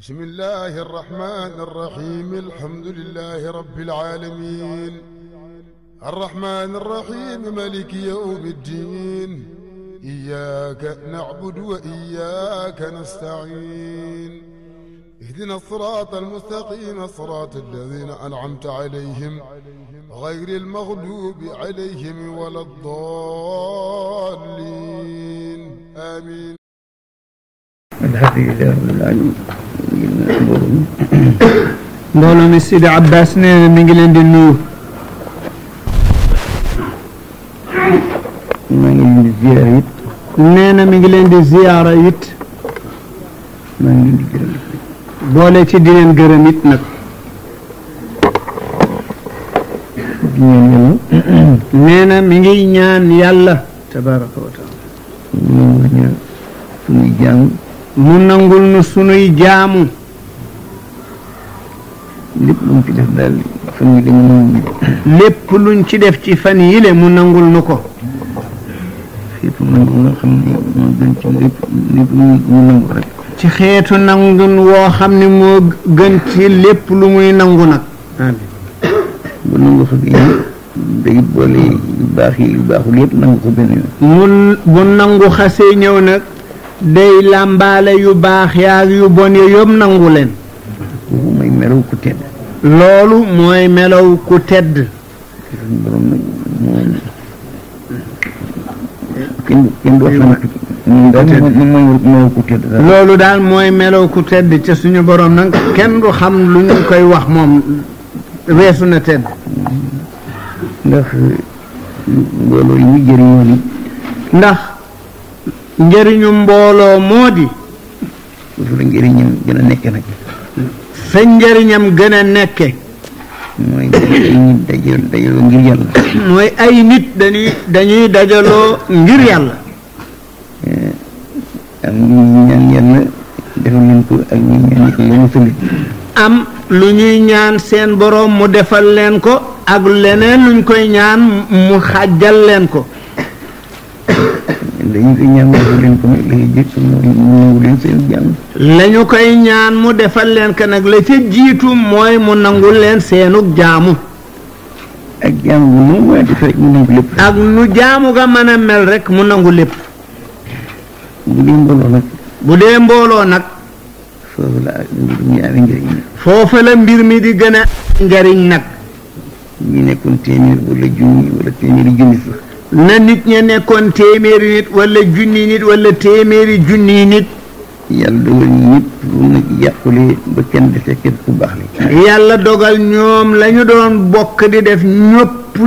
بسم الله الرحمن الرحيم الحمد لله رب العالمين الرحمن الرحيم مالك يوم الدين إياك نعبد وإياك نستعين اهدنا الصراط المستقيم صراط الذين أنعمت عليهم غير المغلوب عليهم ولا الضالين آمين. الحمد لله رب العالمين. mbooloo mi Sidi Abbas nee na mi ngi leen di nuyu. maa ngi leen di ziyaara it. nee na mi ngi leen di ziyaara it. maa ngi leen di gërëm. boole ci di leen gërëm it nag. di ñaan yàlla. nee na mi ngi ñaan yàlla. tabaraka wa taala. sunuy jaamu. mu nangul nu sunuy jaamu. lépp luñ ci def daal fan yii dañu nangu. lépp luñ ci def ci fan yile mu nangul nu ko. xeetu nangu nga xam ne moo gën ci lépp mu nangu rek. ci xeetu nangun woo xam ne moo gën ci lépp lu muy nangu nag. amiin. bu nangu fa bi day boole yu baax yi yu baaxul yëpp nangu ko benn yoon. bu nangu xasee ñëw nag day làmbaale yu baax yaag yu bon ya yëpp nangu leen. boobu mooy melaw ku tedd. loolu mooy melaw ku tedd. suñu borom nag moom kenn du wax moom daal mooy melaw ku tedd. loolu daal mooy melaw ku tedd ca suñu borom nag kenn du xam lu ñu koy wax moom weesu na tedd. ndax mbooloo yi muy jëriñoo ni. ndax njëriñu mbooloo moo di. foofu la njëriñam gën a nekke nag. fa njëriñam gën a nekke. mooy ay nit dajaloo ngir yàlla. mooy ay nit dañuy dajaloo ngir yàlla. am ñu ñaan yàlla defal leen ko ak ñu ñaan yàlla musal. am lu ñuy ñaan seen boroom mu defal leen ko ak leneen luñ koy ñaan mu xàjjal leen ko. dañu koy ñaan mu defal leen ko nag lay jëkk mooy mu nangu leen seen jàmm. lañu koy ñaan mu defal leen ko nag la ca jiitu mooy mu nangul leen seenug jaamu. ak jaamu bu nu mu def rek mu nangu lépp. ak nu jaamu ga mën a mel rek mu nangu lépp. bu dee mbooloo nag. bu dee mbooloo nag. foofu la mbir mi amee njëriñ. foofu la mbir mi di gën a njëriñ nag. ñu nekkoon téeméer wala junni wala téeméeri junni sax. na nit ña nekkoon téeméeri nit wala junni nit wala téeméeri junni nit. yàlla dogal ñëpp nag yàqule ba kenn defee kenn ku baax la. yàlla dogal ñoom la ñu doon bokk di def ñëpp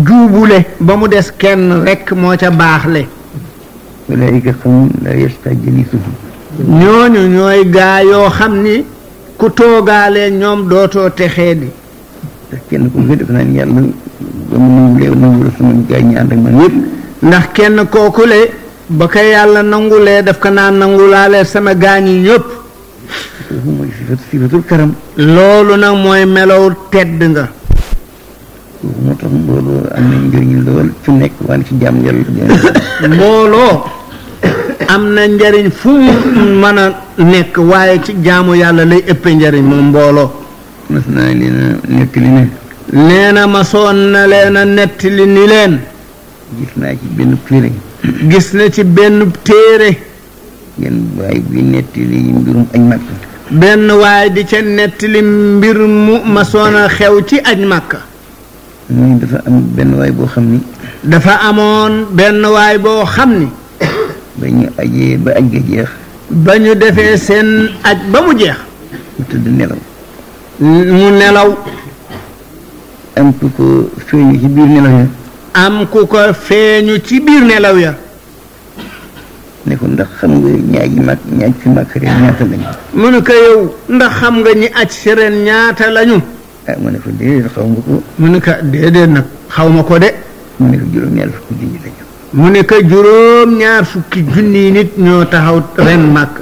juubule ba mu des kenn rekk moo ca baaxle. ulaa'ika qawmun laa yashqaa jaliisuhum. ñooñu ñooy gaa yoo xam ni ku toogaalee ñoom dootoo texee di. ndax kenn ku nga def naa ni yàlla ba mu nangulee nangul sama gaa ñi ànd ak man yëpp. ndax kenn kookule ba ko yàlla nangulee daf ko naan nangulaale sama gaañi ñëpp. foofu mooy sifatul karam. loolu nag mooy melow tedd nga. foofu moo tax mbooloo am na njëriñ lool fu nekk wala ci jàmm yàlla. mbooloo am na njëriñ fu mu mën a nekk waaye ci jaamu yàlla lay ëppee njëriñ moom mbooloo. mas naa leen a nettali ne. nee na masoon na leen a nettali ni leen. gis naa ci benn téere. gis na ci benn téere. benn waay bi nettali mbirum aj Makka. benn waay di ca nettali mbir mu masoon a xew ci aj Makka. muy dafa am benn waay boo xam ni. dafa amoon benn waay boo xam ni. ba ñu ajee ba aj ga jeex. ba ñu defee seen aj ba mu jeex. mu tëdd nelaw. mu nelaw. am ku ko feeñu ci biir nelaw ya. am ku ko feeñu ci biir nelaw ya. ne ko ndax xam nga ñaaj fi màkk ren ñaata lañu. mu ne ko yow ndax xam nga ñi aj si ren ñaata lañu. ah mu ne ko déedéet xaw ma ko. mu ne ko déedéet nag xaw ma ko de. mu ne ko juróom-ñaar fukki junni lañu. mu ne ko juróom-ñaar fukki junni nit ñoo taxaw ren màkk.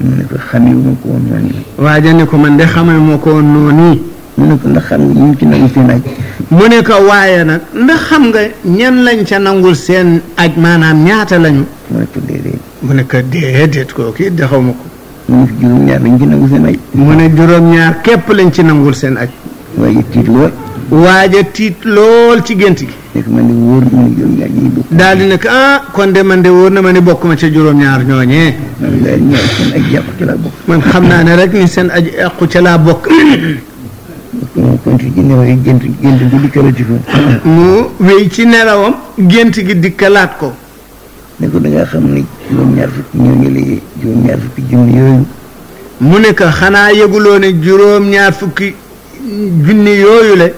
mu ne ko xamee wu ma ko woon noonu. waaja ne ko man de xamee moo ko woon noonu. mu ne ko ndax xam nga ñu ci nangu seen aj. mu ne ko waaye nag ndax xam nga ñan lañ ca nangul seen aj maanaam ñaata lañu. mu ne ko déedéet. mu ne ko déedéet kooku it de xaw ma ko. mu ne fi juróom-ñaar lañ ci nangu seen aj. mu ne juróom-ñaar képp lañ ci nangul seen aj. waaye tiit lool. waaja tiit lool ci gént gi. nekk man de wóor na ma ne juróom-ñaar ñi bokk. daal di nekk kon de man de wóor na ma ne bokk ma ca juróom-ñaar ñooñee. man daal ñaar seen aj yàqu ca laa bokk. man xam naa ne rek ni seen aj yàqu ca laa bokk. moom konti ci nelaw yi gént gi dikkalati ko. mu wéy ci nelawam gént gi dikkalaat ko. ne ko da ngaa xam ne juróom-ñaar fukki ñooñu léegi juróom-ñaar fukki junni yooyu. mu ne ko xanaa yëguloo ne juróom-ñaar fukki junni yooyu le.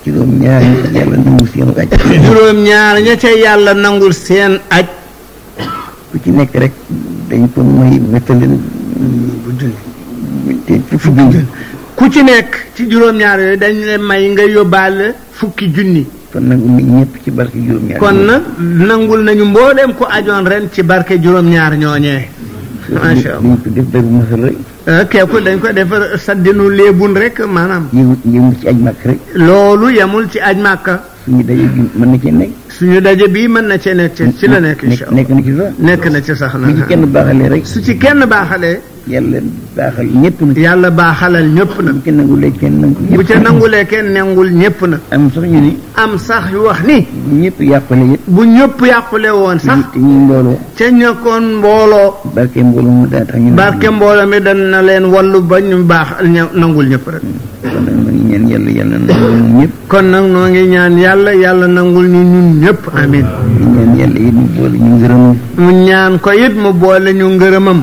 juróom-ñaar ña yàlla nangul seen aj. juróom-ñaar ña ca yàlla nangul seen aj. ku ci nekk rek dañ ko may méttaleen bu junni te fukki junni. ku ci nekk ci juróom-ñaar yooyu dañ leen may nga yóbbaale fukki junni. kon nangul nañ ñëpp ci barke juróom-ñaar. kon nag nangul nañu mbooleem ku ajoon ren ci barke juróom-ñaar ñooñee. macha allah dañ ko def dara masal rek. keeku dañ ko def saddinu léebun rek maanaam. yëmul ci aj màkk rek. loolu yemul ci aj màkka. suñu daje bi mën na cee nekk. suñu daje bii mën na cee nekk ci la nekk. incha allah nekk na ci sax. nekk na ci sax na. su ci kenn baaxalee rek. su ci kenn baaxalee. yàlla baaxal ñëpp na. yàlla baaxalal ñëpp na. bu ca nangulee kenn nangul ñëpp. bu ca nangulee kenn nangul ñëpp na. am sax ñu ni. am sax yu wax ni. bu ñëpp yàqule it. bu ñëpp yàqule woon sax. te ñuy mbooloo. ca ñakkoon mbooloo. barke mbooloo mu daa tax ñu. barke mbooloo mi dana leen wallu ba ñu baax nangul ñëpp rek. kon nag ma ngi ñaan yàlla nangul ñun ñëpp. kon nag noo ngi ñaan yàlla nangul ñu ñun ñëpp amiin. ñaan yàlla it mu boole ñu ngërëmam. mu ñaan ko it mu boole ñu ngërëmam.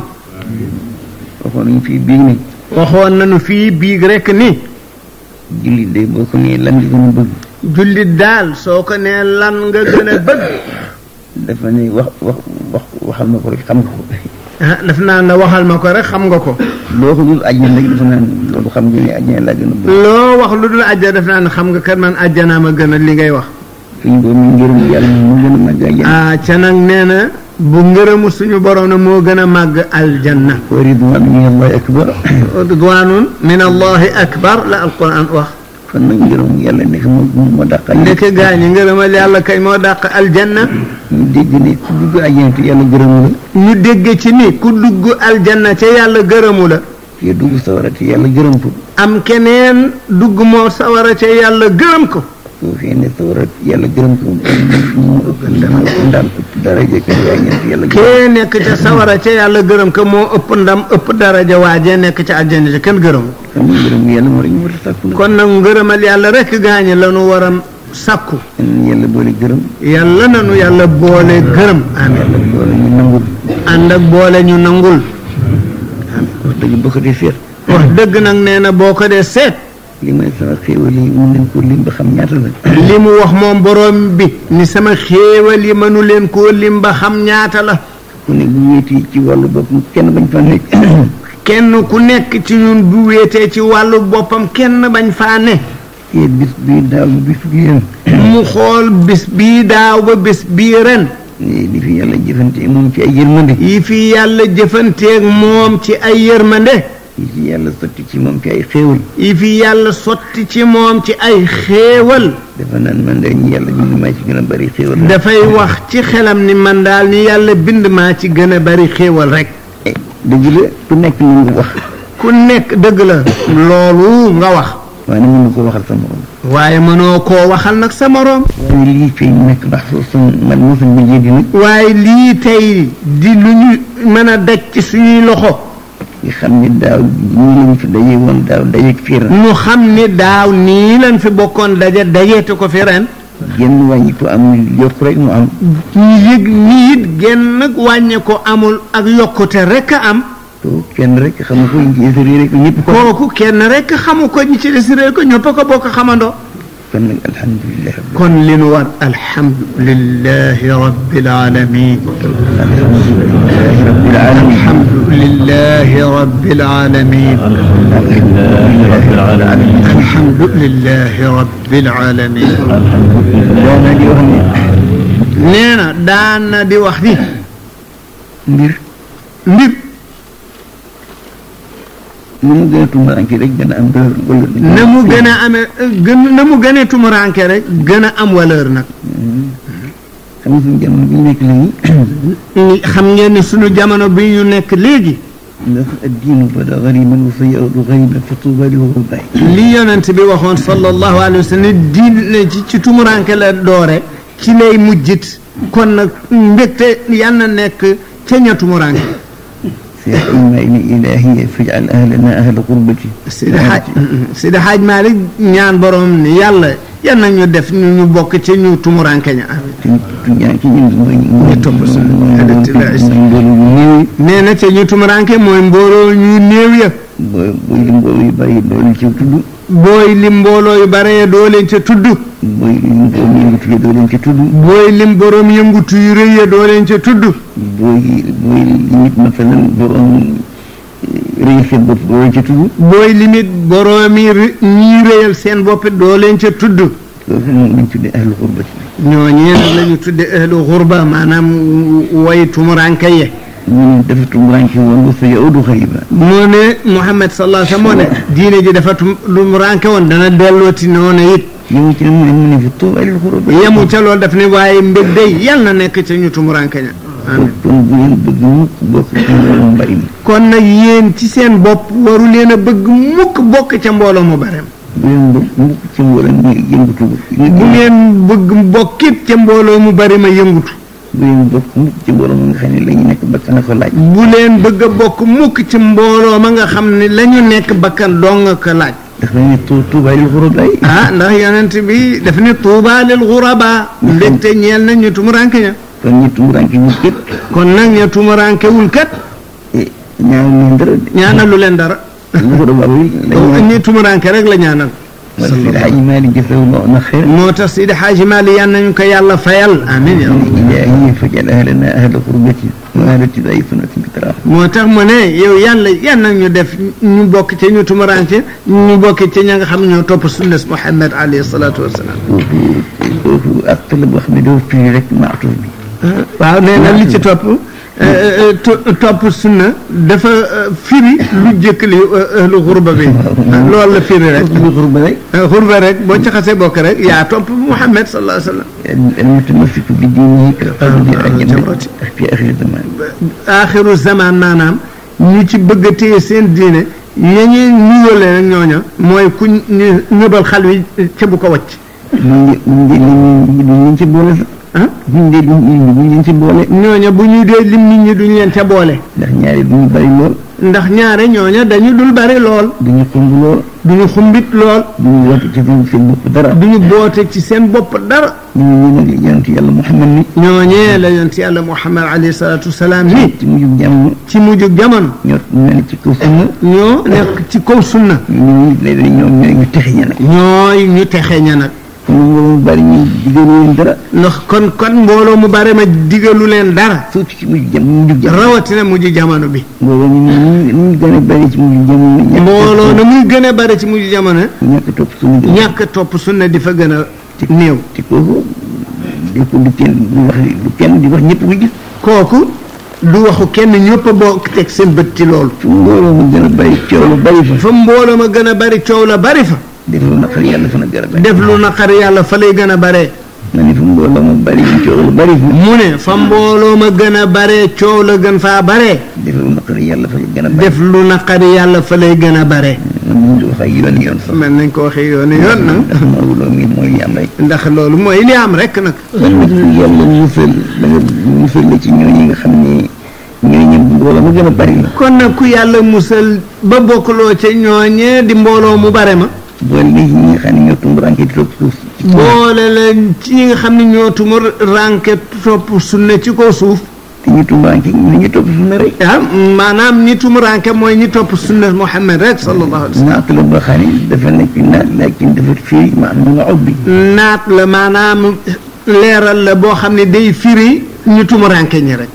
waxoon nañu fii biig ni. waxoon nañu fii biig rek ni. jullit de boo ko nee lan nga gën a bëgg. jullit daal soo ko nee lan nga gën a bëgg. dafa ne waxal ma ko rek xam nga ko. daf naan la waxal ma ko rek xam nga ko. loo ko dul àjjana rek dafa naan loolu xam nga ne àjjana laa gën a bëgg. loo wax lu dul àjjana daf naan xam nga kat man àjjanaa ma gën a li ngay wax. suñu boobu ngërëm yàlla moo gën a màgg àjjana. ca nag nee na bu ngërëmu suñu borom na moo gën a màgg aljanna. wa ridwaanun min allahi akbar. ridwaanun min allahi akbar la alquran wax. kon nag ngërëm yàlla nekk moo dàq. ndeke gaañi ngërëmal yàlla kay moo dàq aljanna. ñu dégg ne ku dugg àjjana te yàlla gërëmu la. ñu dégg ci ni ku dugg aljanna ca yàlla gërëmu la. kii dugg sawara te yàlla gërëm ko. am keneen dugg moo sawara ca yàlla gërëm ko. soo fee ne sawara yàlla gërëm ko moo ëpp ndam ëpp daraja ka àjjana te yàlla gërëm. kee nekk ca sawara ca yàlla gërëm ko moo ëpp ndam ëpp daraja waajee nekk ca aljanna ca kenn gërëmu. xam nga ngërëm yàlla moo rek ñu war a sàkku. kon nag ngërëmal yàlla rek gaañi la nu war a sàkku. yàlla boole gërëm. yàlla nanu yàlla boole gërëm. amiin yàlla boole ñu nangul. ànd ak boole ñu nangul. wax dëgg boo ko dee seet. wax dëgg nag nee na boo ko dee seet. li may sama xéewal yi mën nañ ko lim ba xam ñaata la. li mu wax moom borom bi ni sama xéewal yi mënu leen koo lim ba xam ñaata la. ku ne bu wéetee ci wàllu boppam kenn bañ fa nekk. kenn ku nekk ci ñun bu wéetee ci wàllu boppam kenn bañ faa ne. te bis bii daaw ba bis bii ren. mu xool bis bii daaw ba bis bii ren. li fi yàlla jëfanteeg moom ci ay yërmande. yi fi yàlla jëfanteeg moom ci ay yërmande. yi fi yàlla sotti ci moom ci ay xéewal. yi fi yàlla sotti ci moom ci ay xéewal. dafa naan man daal ñi yàlla bind maa ci gën a bari xéewal. dafay wax ci xelam ni man daal ni yàlla bind maa ci gën a bari xéewal rek. dëgg la ku nekk ni nga wax. ku nekk dëgg la. loolu nga wax. waaye nag mën na koo waxal sa morom. waaye mënoo koo waxal nag sa morom. waaye lii fay nekk ndax man mosuñ ma jéggi nag. waaye lii tey di lu ñu mën a daj ci suñuy loxo. nga xam ne daaw nii lañ fi daje woon daaw dajeeg fii ren. ñu xam ni daaw nii lañ fi bokkoon dajeete ko fi ren. genn wàññi ko amul yokk rek mu am. ñu yëg nii it genn wàññi ko amul ak yokkute rek a am. to kenn rek xamu ko ñu ci réer rek ñëpp ko. kooku kenn rek xamu ko ñi ci des réer ko ñëpp ko bokk xamandoo. kon nag alhamdulilah. kon li nu war alhamdulilahi rabbil alamin. alhamdulilahi rabbil alamin. alhamdulilahi rabbil alamin. nee na daan na di wax ni. mbir. na mu gën a tumuranke rek gën a am valeur. na mu gën a amee na mu gën a tumuranke rek gën a am valeur nag. xam nga suñu jamono bi ñu nekk léegi. xam ngeen ni suñu jamono bi ñu nekk léegi. ndax addiinu bada gariman wa sayaudu gariman fa tuuba li ghurbaay li yonent bi waxoon sallallahu alayhi wa sallam diine ci tumuranke la doore ci lay mujjit kon nag mbégte yal na nekk ca ña tumuranke seex imaani ilaahiya fajal ahlana ahla qurbati Sidi Haaj Maalik ñaan borom ni yàlla yal na ñu def ñu bokk ci ñu tumuranke ña ñaan ci ñun mooy topp nee na ca ñu tumuranke mooy mbooloo ñu néew ya booy li mbooloo yu bari doo leen ca tudd booy lim mbooloo yu bare doo leen ca tudd booy lim borom yëngutu doo leen ca tudd booy lim borom yëngutu yu rëy ya doo leen ca tudd booy limit masalan borom rëy seen bopp doo leen ca tudd booy limit borom yi ñii rëyal seen bopp doo leen ca tudd loolu moom lañ tuddee ahlu xurbati ñooñee nag la ñu tudde ahlu xurba maanaam way tumuranke ye ñu ne dafa tumuranke woon ba sa yaudu xariba moo ne Muhammad sallallahu alayhi wa sallam moo ne diine ji dafa tumuranke woon dana dellooti noonu it yemu ci mu ne fi tuuba lil xurba yemu ca loolu daf ne waaye mbég day yal na nekk ca ñu tumuranke ña amiin kon bu leen bëgg mukk bokk ci mbooloo mbari mi kon nag yéen ci seen bopp waru leen a bëgg mukk bokk ca mbooloo mu bare bu leen bëgg mukk ci mbooloo mi yëngutu bu leen bëgg bokkit ca mbooloo mu bari ma yëngutu bu leen bokk mukk ci mbooloo ma nga xam ne la ñu nekk bakkan a ko laaj bu leen bëgg a bokk mukk ci mbooloo ma nga xam ne la ñu nekk bakkan dong ko laaj dafa ne tuuba lil xuraba ndax yonent bi daf ne tuuba lil xuraba mbégte ñeel na ñu tumuranke ña kon ñu tumuranke ñu kët kon nag ña tumuranke wul kat ñaanalu leen dara ñi tumuranke rek la ñaanal wala Sidi Xaaji Maalik jazaahullahu na xayr moo tax Sidi Xaaji Maalik yal nañu ko yàlla fayal amiin ilaahi fajal ahlana ahla qurbati wa ahla tibai sunnati bi taraax moo tax mu ne yow yàlla yal nañu def ñu bokk ci ñu tumuranke ñu bokk ci ña nga xam ñoo topp sunnas Muhammad alayhi salaatu wasalaam foofu ak la boo xam ne doo firi rek maatuf bi waaw nee na li ci topp topp sunna dafa firi lu jëkk li ahlu xurba bi loolu la firi rek xurba rek boo ci xasee bokk rek yaa topp Muhammad sallallahu alayhi wa sallam almutamassiku bi diinihi kalqabdi al-jamrati fi axiri zaman axiru zaman maanaam ñu ci bëgg a téye seen diine ya ñuy nuyóole rek ñooña mooy ku ñu ñëbal xal wi ca bu ko wacc ñu ci boole sax buñ dee buñ ci boole ñooña bu ñu dee lim nit ñi duñ leen ca boole ndax ñaare duñu bari lool ndax ñaare ñooña dañu dul bari lool duñu xumb lool duñu xumbit lool duñu woote ci seen bopp dara duñu boote ci seen bopp dara ñu nag yonent yàlla Muhammad ni ñooñee la yonent yàlla Muhammad alayhi salaatu wasalaam ni ci mujjug jamono ñoo nekk ci kaw sunna ñoo nekk ci kaw sunna ñoom ñooy ñu texe ña nag ñooy ñu texe ña nag kon mbooloo mu bari ñu digalu leen dara ndax kon mbooloo mu bari ma digalu leen dara surtout ci mujjug jamono rawatina mujj jamono bi mbooloo ñu gën a bari ci mujjug jamono mbooloo na muy gën a bari ci mujj jamono ñàkk topp sunna di fa gën a néew te kooku du kenn di wax ñëpp ko gis kooku du waxu kenn ñëpp a bokk teg seen bët ci loolu fu mbooloo ma gën a bari coow la bari fa fa mbooloo ma gën a bari coow la bari fa def lu naqari yàlla fa na gën a bari def lu naqari yàlla fa lay gën a baree ma ne fa mbooloo ma bari coow la bari fa mu ne fa mbooloo ma gën a baree coow la gën faa baree def lu naqari yàlla fa lay gën a bari def lu naqari yàlla fa lay gën a baree mën nañ ko waxee yoon nag ndax loolu mooy li am rek ndax loolu mooy li am rek nag yàlla musal la ci ñooñu nga xam ne ñooy ñëpp mbooloo ma gën a bari la kon nag ku yàlla musal ba bokkuloo ca ñooñee di mbooloo mu bare ma boole la ñi nga xam ne ñoo tumuranke di topp suuf boole la ci ñi nga xam ne ñoo tumuranke topp sunna ci kaw suuf te ñu tumuranke ñu topp sunna rek maanaam ñi tumuranke mooy ñi topp sunna Muhammad rek sallallahu alayhi wa sallam naat la boo xam ne dafa nekk naat laakin dafa firi maanaam nga ubbi naat la maanaam leeral la boo xam ne day firi ñu tumuranke ñi rek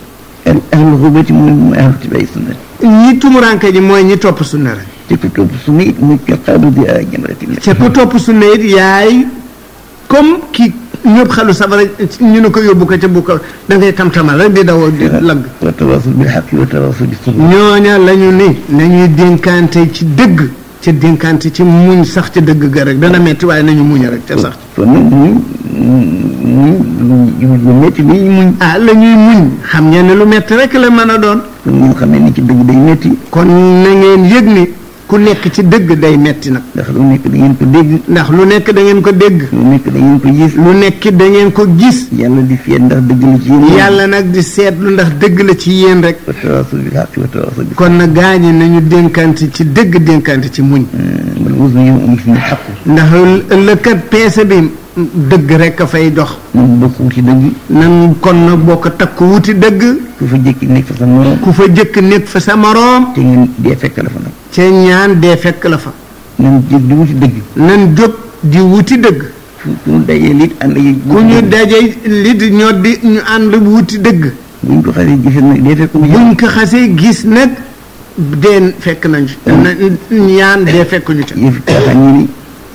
ahlul xurbati mooy ahlu tibai sunna ñi tumuranke ñi mooy ñi topp sunna rek te ku topp sunna it muy kalqabdi al-jamrati te ku topp sunna it yaay comme ki ñëpp xalu safara ñu ne ko yóbbu ko ca bu ko da ngay tam-tamal rek di daw di lamb wa tawasul bil haqqi wa tawasul bis sabr ñooña la ñu ni nañuy dénkante ci dëgg ca dénkante ci muñ sax ci dëgg ga rek dana metti waaye nañu muñ rek ca sax kon nag muñ lu metti li muñ la ñuy muñ xam ngeen ne lu metti rek la mën a doon kon ngeen xamee ni ci dëgg day metti. kon na ngeen yëg ni ku nekk ci dëgg day metti nag. ndax lu nekk da ngeen ko dégg. ndax lu nekk da ngeen ko dégg. lu nekk da ngeen ko gis. lu nekk da ngeen ko gis. yàlla di seet ndax dëgg la ci yéen. yàlla nag di seetlu ndax dëgg la ci yéen rek. wa tawaasaw bil haqqi wa tawaasaw bis sabr. kon nag gaañi nañu dénkante ci dëgg dénkante ci muñ. wal waznu yawma idhin haqq. ndax ëllëkat peese bi dëgg rek a fay dox. nan bokk wuti dëgg. nan kon nag bokk takk wuti dëgg. ku fa jëkk nekk fa sa moroom. ku fa jëkk nekk fa sa moroom. te ngeen dee fekk la fa nag. ca ñaan dee fekk la fa. nan jóg di wuti dëgg. nan jóg di wuti dëgg. ku ñu dajee lit ànd ak ku ñu dajee lit ñoo di ñu ànd wuti dëgg. buñ ko xasee gis nag dee fekk mu buñ ko xasee gis nag dee fekk nañu ñaan dee fekk ñu ca. yëfi caaxaan yi ni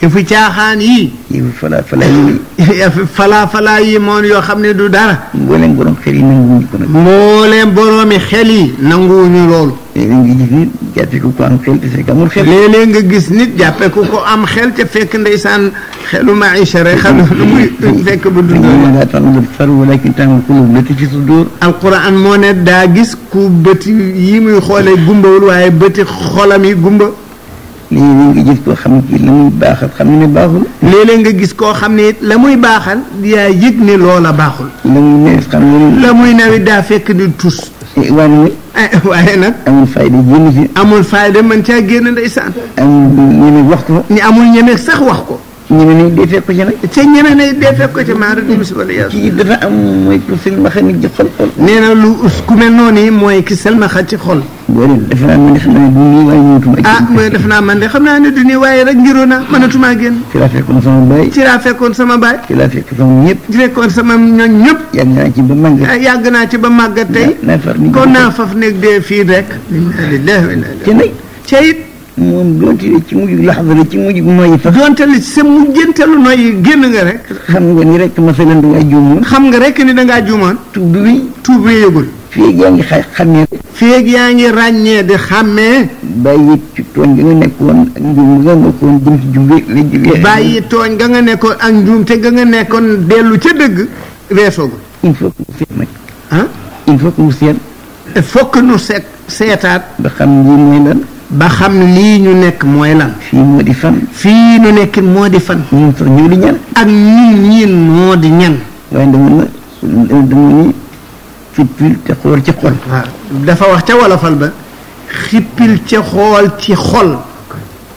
yëfi caaxaan yii. yëfi falaa yi ni yëfi falaa yi moom yoo xam ne du dara. mbooleem borom xel yi nanguwuñu ko nag. mbooleem boroomi xel yi nanguwuñu loolu. léeg-léeg nga gis nit jàppee ko ko am xel te fekk amul xel. léeg-léeg nga gis nit jàppee ku ko am xel te fekk ndeysaan xelu maïcha rek xam lu muy fekk bu dund. daa tànn faru walakin ta'mal qulub lati fi sudur. alquran moo ne daa gis ku bëti yi muy xoolee gumbawul waaye bëti xolam yi gumba. léeg-léeg nga gis koo xam ne la muy baaxal xam ne baaxul. léeg-léeg nga gis koo xam ne la muy baaxal yaa yëg ne loola baaxul. la muy nawet xam ne. la muy nawet daa fekk di tus. waaye nag. amul fayda génn ci. amul fayda man caa génn ndeysaan. amul ñeme wax ko. ni amul ñeme sax wax ko. ñeme ne dee fekk ko ci nag. te ñeme ne dee fekk ko ci maara di bis wala yàlla. kii dafa am mooy ku silmaxa nit ci xol. nee na lu ku mel noonu mooy ki silmaxa ci xol. boole defe naa man de xam naa ne du nii waaye mënatuma. mooy def naa man de xam naa ne du nii waaye rek ngiroo naa mënatumaa génn. ci laa fekkoon sama baay. ci laa fekkoon sama baay. ci laa fekk sama ñëpp. ci fekkoon sama ñoñ ñëpp. yàgg naa ci ba màggat. yàgg naa ci ba màggat tey. kon naa faf nekk dee fii rek. te nag. ca it. moom doonte ci mujj laxda la ci mujj noyyi fa. doonte li sa mujjantelu noyyi génn nga rek. xam nga ni rek masalan dangaa juumoon. xam nga rek ni dangaa juumoon. tuub bi yëgul. fii yaa ngi xàmmee. fii yaa ngi ràññee di xàmmee. bàyyi ci tooñ ga nga nekkoon ak njuum nga nekkoon jëm ci jubbe. bàyyi tooñ ga nga nekkoon ak njuum te ga nga nekkoon dellu ca dëgg weesoogul. il faut que mu seet nag. il faut que mu seet. il faut que nu seetaat. ba xam lii mooy lan. ba xam lii ñu nekk mooy lan. fii moo di fan. fii nu nekk moo di fan. ñun sax ñoo di ñan. ak ñun moo di ñan. waaye dama ni xippil te xool ci xol. waaw dafa wax ca wolofal ba. xippil ca xool ci xol.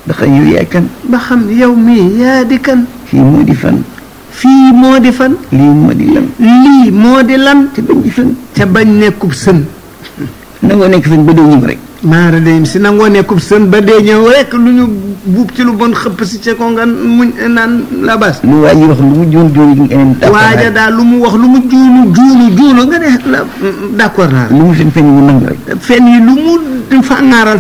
ba xam yow yaay kan. ba xam yow mii yaa di kan. fii moo di fan. fii moo di fan. lii moo di lan. lii moo di lan. te bañ di fan. te bañ nekkub sën. nangoo nekk sën ba dee ñëw rek. maara day si nangoo nekkub sën ba dee ñëw rek lu ñu buub ci lu bon xëpp si ca ko nga muñ naan la bas. lu waa ji wax lu mu joonu waaja daal lu mu wax lu mu juunu nga ne la d'accord naa lu mu fen yi mu nangu rek. fen yi lu mu fàngaaral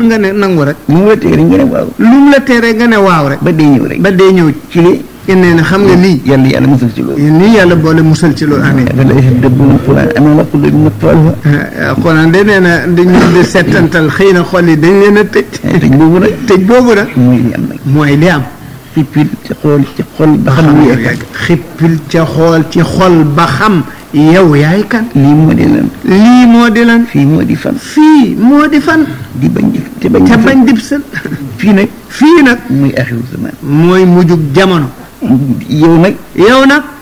nga ne nangu rek. lu mu la tere nga ne waaw. lu mu la tere nga ne waaw rek. ba dee ñëw rek. ba dee ñëw ci li nee na xam nga lii. yàlla musal ci loolu. nii yàlla boole musal ci loolu amiin. xonaan de nee na dañu di settantal xëy na xol yi dañ leen a tëj. tëj boobu nag. mooy li am. xippil ca xool ci xol ba xam. xippil ca xool ci xol ba xam yow yaay kan. lii moo di lan. lii moo di lan. fii moo di fan. fii moo di fan. di bañ di te bañ dib sën. fii nag. muy axiru zaman. mooy mujjug jamono. yow nag.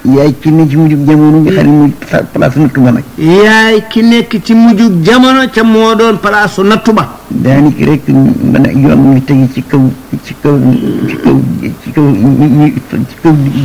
yaay ki nekk ci mujjug jamono nga xam ne muy place nattu ba nag. yaay ki nekk ci mujjug jamono ca moo doon place nattu ba. daanaka rek man yoon mu tegi ci kaw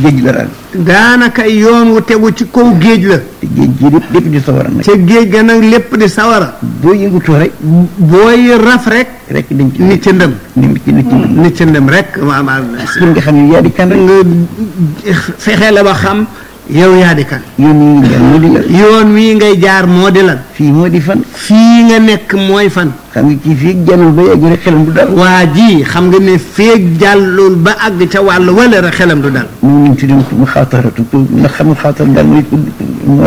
géej la daal. daanaka yoon wu tegu ci kaw géej la. te géej gi lépp di sawara nag. ca géej ga nag lépp di sawara. boo yëngutoo rek. booy raf rek. dañ ci nit ca ndëm. nit ca ndëm rek. pour nga xam ne yaa di kan rek. nga fexe la ba xam yow yaa di kan. yoon wi ngay jaar moo di lan. fii moo di fan. fii nga nekk mooy fan. xam nga kii feeg jàllul ba yegg rek xelam du dal. waa ji xam nga ne feeg jàllul ba àgg ca wàll wala rek xelam du dal. moom lañ tuddee mu xaataratu ndax xam nga xaatar daal mooy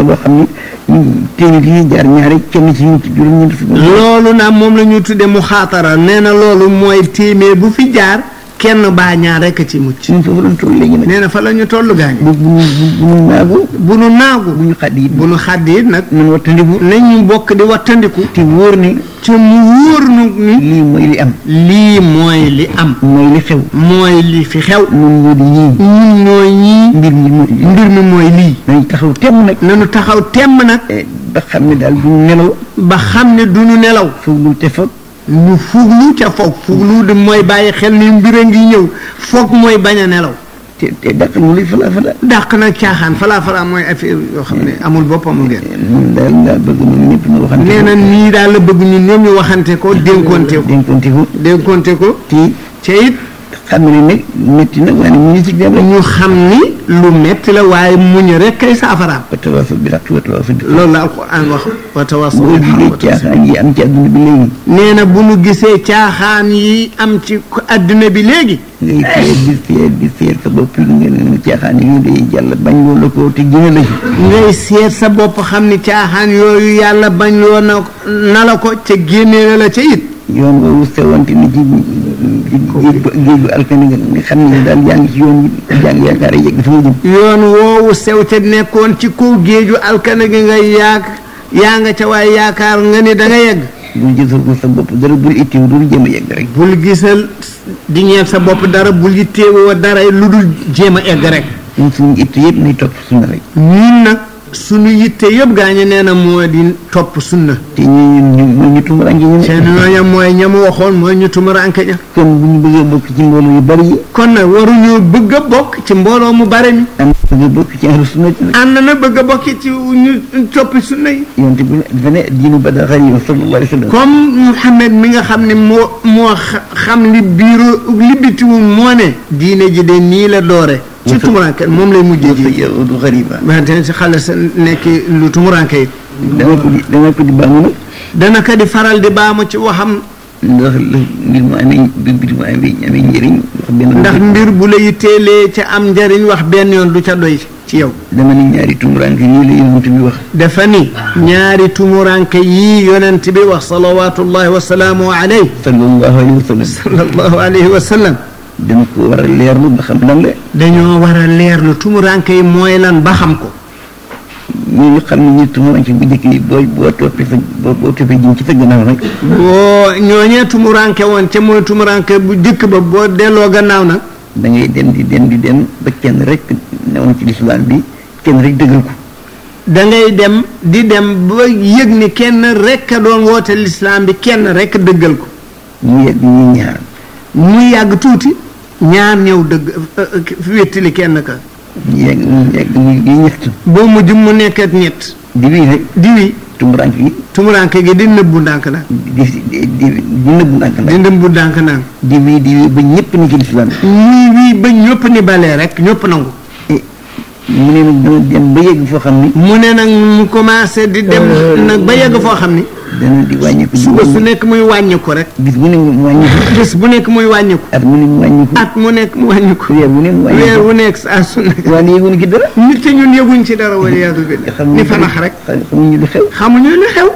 loo xam ni téeméer yi jaar ñaari kenn ci ñun ci juróom-ñeent fi. loolu nag moom la ñu tuddee mu xaatara nee na loolu mooy téeméer bu fi jaar kenn baa ñaar rek ci mucc. ñun foofu lañ toll léegi nag. nee na fa la ñu toll gaañ. bu ñu naagu. bu nu naagu. bu ñu xaddi it. bu nu xaddi it nag. nañ wattandiku. nañu bokk di wattandiku. te wóor ni. te mu wóor nu ni. lii mooy li am. lii mooy li am. mooy li xew. mooy li fi xew. ñun ñoo di ñii. ñun ñooy ñii. mbir mi mooy lii. nañ taxaw temm nag. nañu taxaw temm nag. ba xam ne daal du ñu nelaw. ba xam ne du ñu nelaw. fooglu te foog. ñu fuglu ca foog fuglu di mooy bàyyi xel ni mbir a ngi ñëw foog mooy bañ a nelaw. te dàq lu luy falaa falaa. dàq nag caaxaan falaa mooy affaire yoo xam ne amul bopp amul genn. ñun daal laa bëgg ñun ñëpp ñu waxante. nee na nii daal la bëgg ñun ñoom ñu waxante ko dénkonte ko. te it. xam ne nag métti na waaye mu ngi ci jàmm. ñu xam ni lu métti la waaye muñ rek kay saafaraam. wa tawaasaw bil haqqi wa tawaasaw bis sabr. loolu la alquran wax wa tawaasaw boo gisee caaxaan yi am ci adduna bi léegi. nee na bu nu gisee caaxaan yi am ci adduna bi léegi. ngay di seet sa bopp nga ne caaxaan yi day yàlla bañ loo la ko te gën la ci. ngay seet sa bopp xam ni caaxaan yooyu yàlla bañ loo na la ko ca génnee la ca it. yoon woowu sewante ni ci géeju alkane nga xam ne daal yaa ngi ci yoon bi yaa ngi yaakaar yegg fi nga jëm. yoon woowu sew te nekkoon ci kaw géeju alkane gi nga yaa nga ca waaye yaakaar nga ni da nga yegg. bul gisal ko sa bopp dara bul itteewu dul jéem a yegg rek. bul gisal di ñeeb sa bopp dara bul itteewoo dara lu dul jéem a egg rek. ñun suñu itte yëpp nay topp sunna rek. ñun nag suñu yitte yëpp gaañe nee na moo di topp sunna. te ñu tumuraanke ñu. seen ñooña mooy ñamu waxoon mooy ñu tumuraanke ña. kon bu ñu bëggee bokk ci mbooloo yu bari yi. kon nag waruñoo bëgg a bokk ci mbooloo mu bari mi. am na bëgg a bokk ci ahlu sunna. ànd na bëgg a bokk ci ñu toppi sunna yi. yonte bi dafa ne diinu bada xarib sallallahu alayhi wa sallam. comme Muhammad mi nga xam ne moo xam li li bitiwul moo ne. diine ji de nii la doore. ci tumuranke moom lay mujjee ji. du xariba. wante si xale sa nekk lu tumuranke yi. dana ko di baamu nag. dana ko di faral di baamu ci waxam. ndax mbir mu amee njëriñ. ndax mbir bu la yitteelee ca am njëriñ wax benn yoon du ca doy ci yow. dama ni ñaari tumuranke yii la yonent bi wax. dafa ni ñaari tumuranke yii yonent bi wax salawaatullahi wa salaamu alayhi. sallallahu alayhi wa sallam. dana ko war a leerlu ba xam lan la. dañoo war a leerlu tumuranke yi mooy lan ba xam ko. ñu xam ne ñu tumuranke bu njëkk yi boo toppee jëm ci sa gannaaw rek. boo ñooñee tumuranke woon ca mooy tumuranke bu njëkk ba boo delloo gannaaw nag. da ngay dem ba kenn rek newoon ci lislaam bi kenn rek dëggal ko. da ngay dem ba yëg ni kenn rek a doon woote lislaam bi kenn rek dëggal ko. ñu yegg ñu ñaar. muy yàgg tuuti. ñaar ñëw dëgg wéttali kenn ka. yegg muy ñett. boo mujj mu nekkat ñett. di wii rek. di wii. tumuranke gi di nëbbu ndànk naan. di nëbbu ndànk naan. di nëbbu ndànk naan. di wii ba ñëpp ni ci lislaam. muy wii ba ñëpp ni balee rek ñëpp nangu. mu ne nag dana dem ba yegg foo xam ni. mu ne nag mu commencé di dem nag ba yegg foo xam ni. dana di wàññiku. suba su nekk muy wàññiku rek. bis bu nekk mu wàññiku. bis bu nekk muy wàññiku. at mu nekk mu wàññiku. at mu nekk mu wàññiku. weer wu nekk mu wàññiku. weer wu nekk saa su nekk. waaye yëguñu ci dara. nit te ñun yëguñ ci dara wala yaadu bi ni fanax rek. xamuñu lu xew. xamuñu lu xew.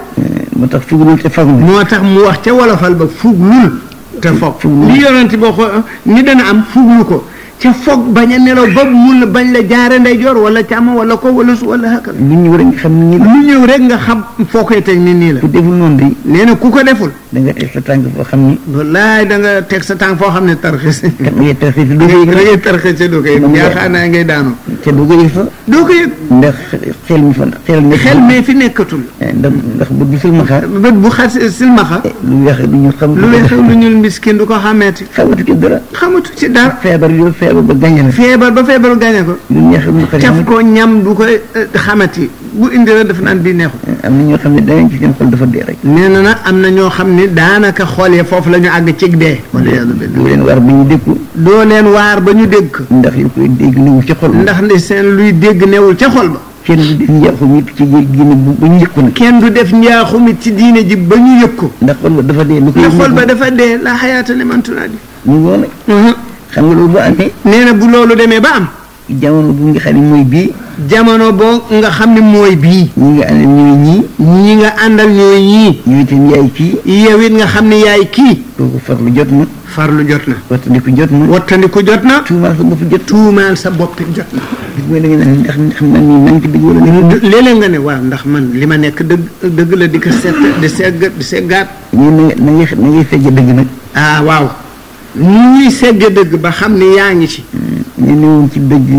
moo tax fuglul te fag. moo tax mu wax ca wolofal ba fuglul te foog. li yonent boo ko ni dana am fuglu ko. ca foog bañ a nelaw ba mun bañ la jaare ndeyjoor wala càmm wala ko wala su wala hakal. lu ñëw rek nga xam ni nii la. lu ñëw rek nga xam foo koy teg ni nii la. ku deful noonu de. nee na ku ko deful. da nga teg sa tànk foo xam ni. wallaay da nga teg sa tànk foo xam ne tarxis. da ngay tarxis doo ko yëg. da ngay tarxis doo ko yëg. yaakaar naa ngay daanu. te doo ko yëg sax. doo ko yëg. ndax xel mi fa xel mee fi nekkatul. ndax bët bu silmaxa. bët bu xas silmaxa. lu weex lu ñu xam. lu weex lu ñuul miskin du ko xàmmeeti. xamatu ci dara. xamatu ci dara. feebar ba gañe la. feebar ba feebaru gañe ko. lu neexul mu xëy caf ko ñam du koy xamati bu indi la def naan bii neexul. am na ñoo xam ne danañ ci seen xol dafa dee rek. nee na nag am na ñoo xam ne daanaka xool ya foofu la ñu àgg cig dee. doo leen waar ba ñu dégg ko. doo leen waar ba ñu dégg ko. ndax li koy dégg newul ci xol. ndax li seen luy dégg newul ca xol ba. kenn du def njaaxum it ci diine ba ñu yëg ko nag. kenn du def njaaxum it ci diine ji ba ñu yëg ko. ndax xol ba dafa dee. ndax xol ba dafa dee la xayaata liman tunaadi. ñu ngi woon nag. xam nga loolu bu amee. nee na bu loolu demee ba am. jamono bu nga xam ne mooy bii. jamono boo nga xam ne mooy bii ñi nga àndal ñooy ñii yow itam yaay kii yow it nga xam ne yaay kii kooku farlu jot na wattandiku jot na tuumaal sa bopp jot na mooy da nga naan ndax xam naa ni maa ngi ci dëgg wala léeg-léeg nga ne waaw ndax man li ma nekk dëgg la di ko seet di seggaat ñun na ngay segge dëgg nag waaw ñuy segge dëgg ba xam ne yaa ngi ci ñu ne woon ci dëgg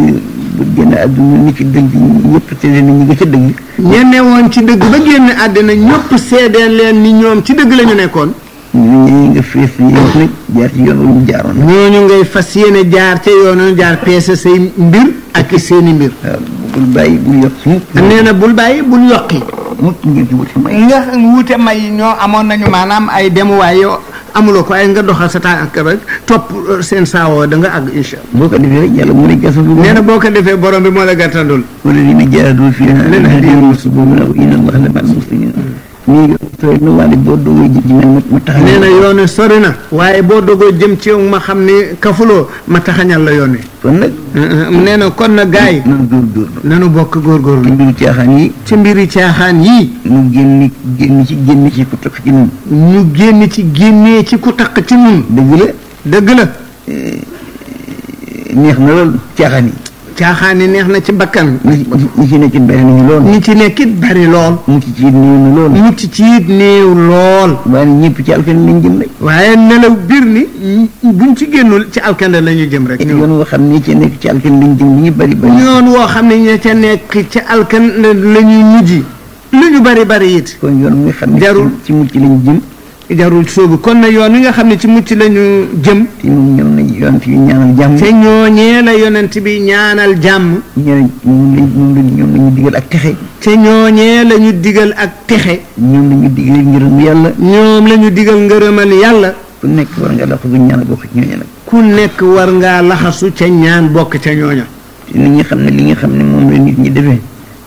bu génn àdduna ni ci dëgg ñëpp seede na ñu ngi ci dëgg ñe ne woon ci dëgg ba génn àddina ñëpp seedeen leen ni ñoom ci dëgg la ñu nekkoon ñooñu nga fees yéen jaar ci yoon wala mu jaaroon ñooñu ngay fas yéene jaar ca yoonu jaar peese say mbir ak seeni mbir waaw bul bàyyi bul yokk mukk nee na bul bàyyi bul yokki mukk ngir ci wute may nga wute may ñoo amoon nañu maanaam ay demuwaay yow amuloo ko ay nga doxal sa tànk rek topp seen saawoo da nga àgg incha allah boo ko defee rek yàlla mu lay gasal nee na boo ko defee borom bi moo la gàttandul wala dina jaadul fii inna allaha la ma'al muhsinin nii sori na waaye boo dogoo jëm ci man ma taxañal nee na yoon sori na waaye boo dogoo jëm ci yow ma xam ne kafuloo ma taxañal la yoon wi kon nag nee na kon nag gars yi nanu góorgóorlu nanu bokk góorgóorlu ci mbiru caaxaan yi ci mbiri caaxaan yii ñu génn ci ku takk ci nun ñu génnee ci ku takk ci nun dëgg la neex na lool caaxaan yi caaxaan yi neex na ci bakkan ñi ci nekkit bari nañu lool ñi ci nekkit bari lool mucc ci it néew na lool mucc ci it néew lool waaye ñëpp ci alkande lañ jëm rek waaye nelaw biir ni buñ ci génnul ci alkande la ñu jëm rek yoon woo xam ne ci nekk ci alkande lañ jëm ñu bari yoon woo xam ne ña ca nekk ci alkande la ñuy mujj lu ñu bari it kon yoon nga xam ne jarul ci mucc lañ jëm jarul soobu kon na yoon wi nga xam ne ci mucc lañu jëm te moom ñoom nañ yonent bi ñaanal jàmm te ñooñee la yonent bi ñaanal jàmm ñoom lañu digal ak texe te ñooñee la ñu digal ak texe ñoom la ñu digal ngërëm yàlla ñoom la ñu digal ngërëmal yàlla ku nekk war ngaa laxasu ñaan bokk ci ñooña nag ku nekk war ngaa laxasu ca ñaan bokk ca ñooña te li nga xam ne moom la nit ñi defee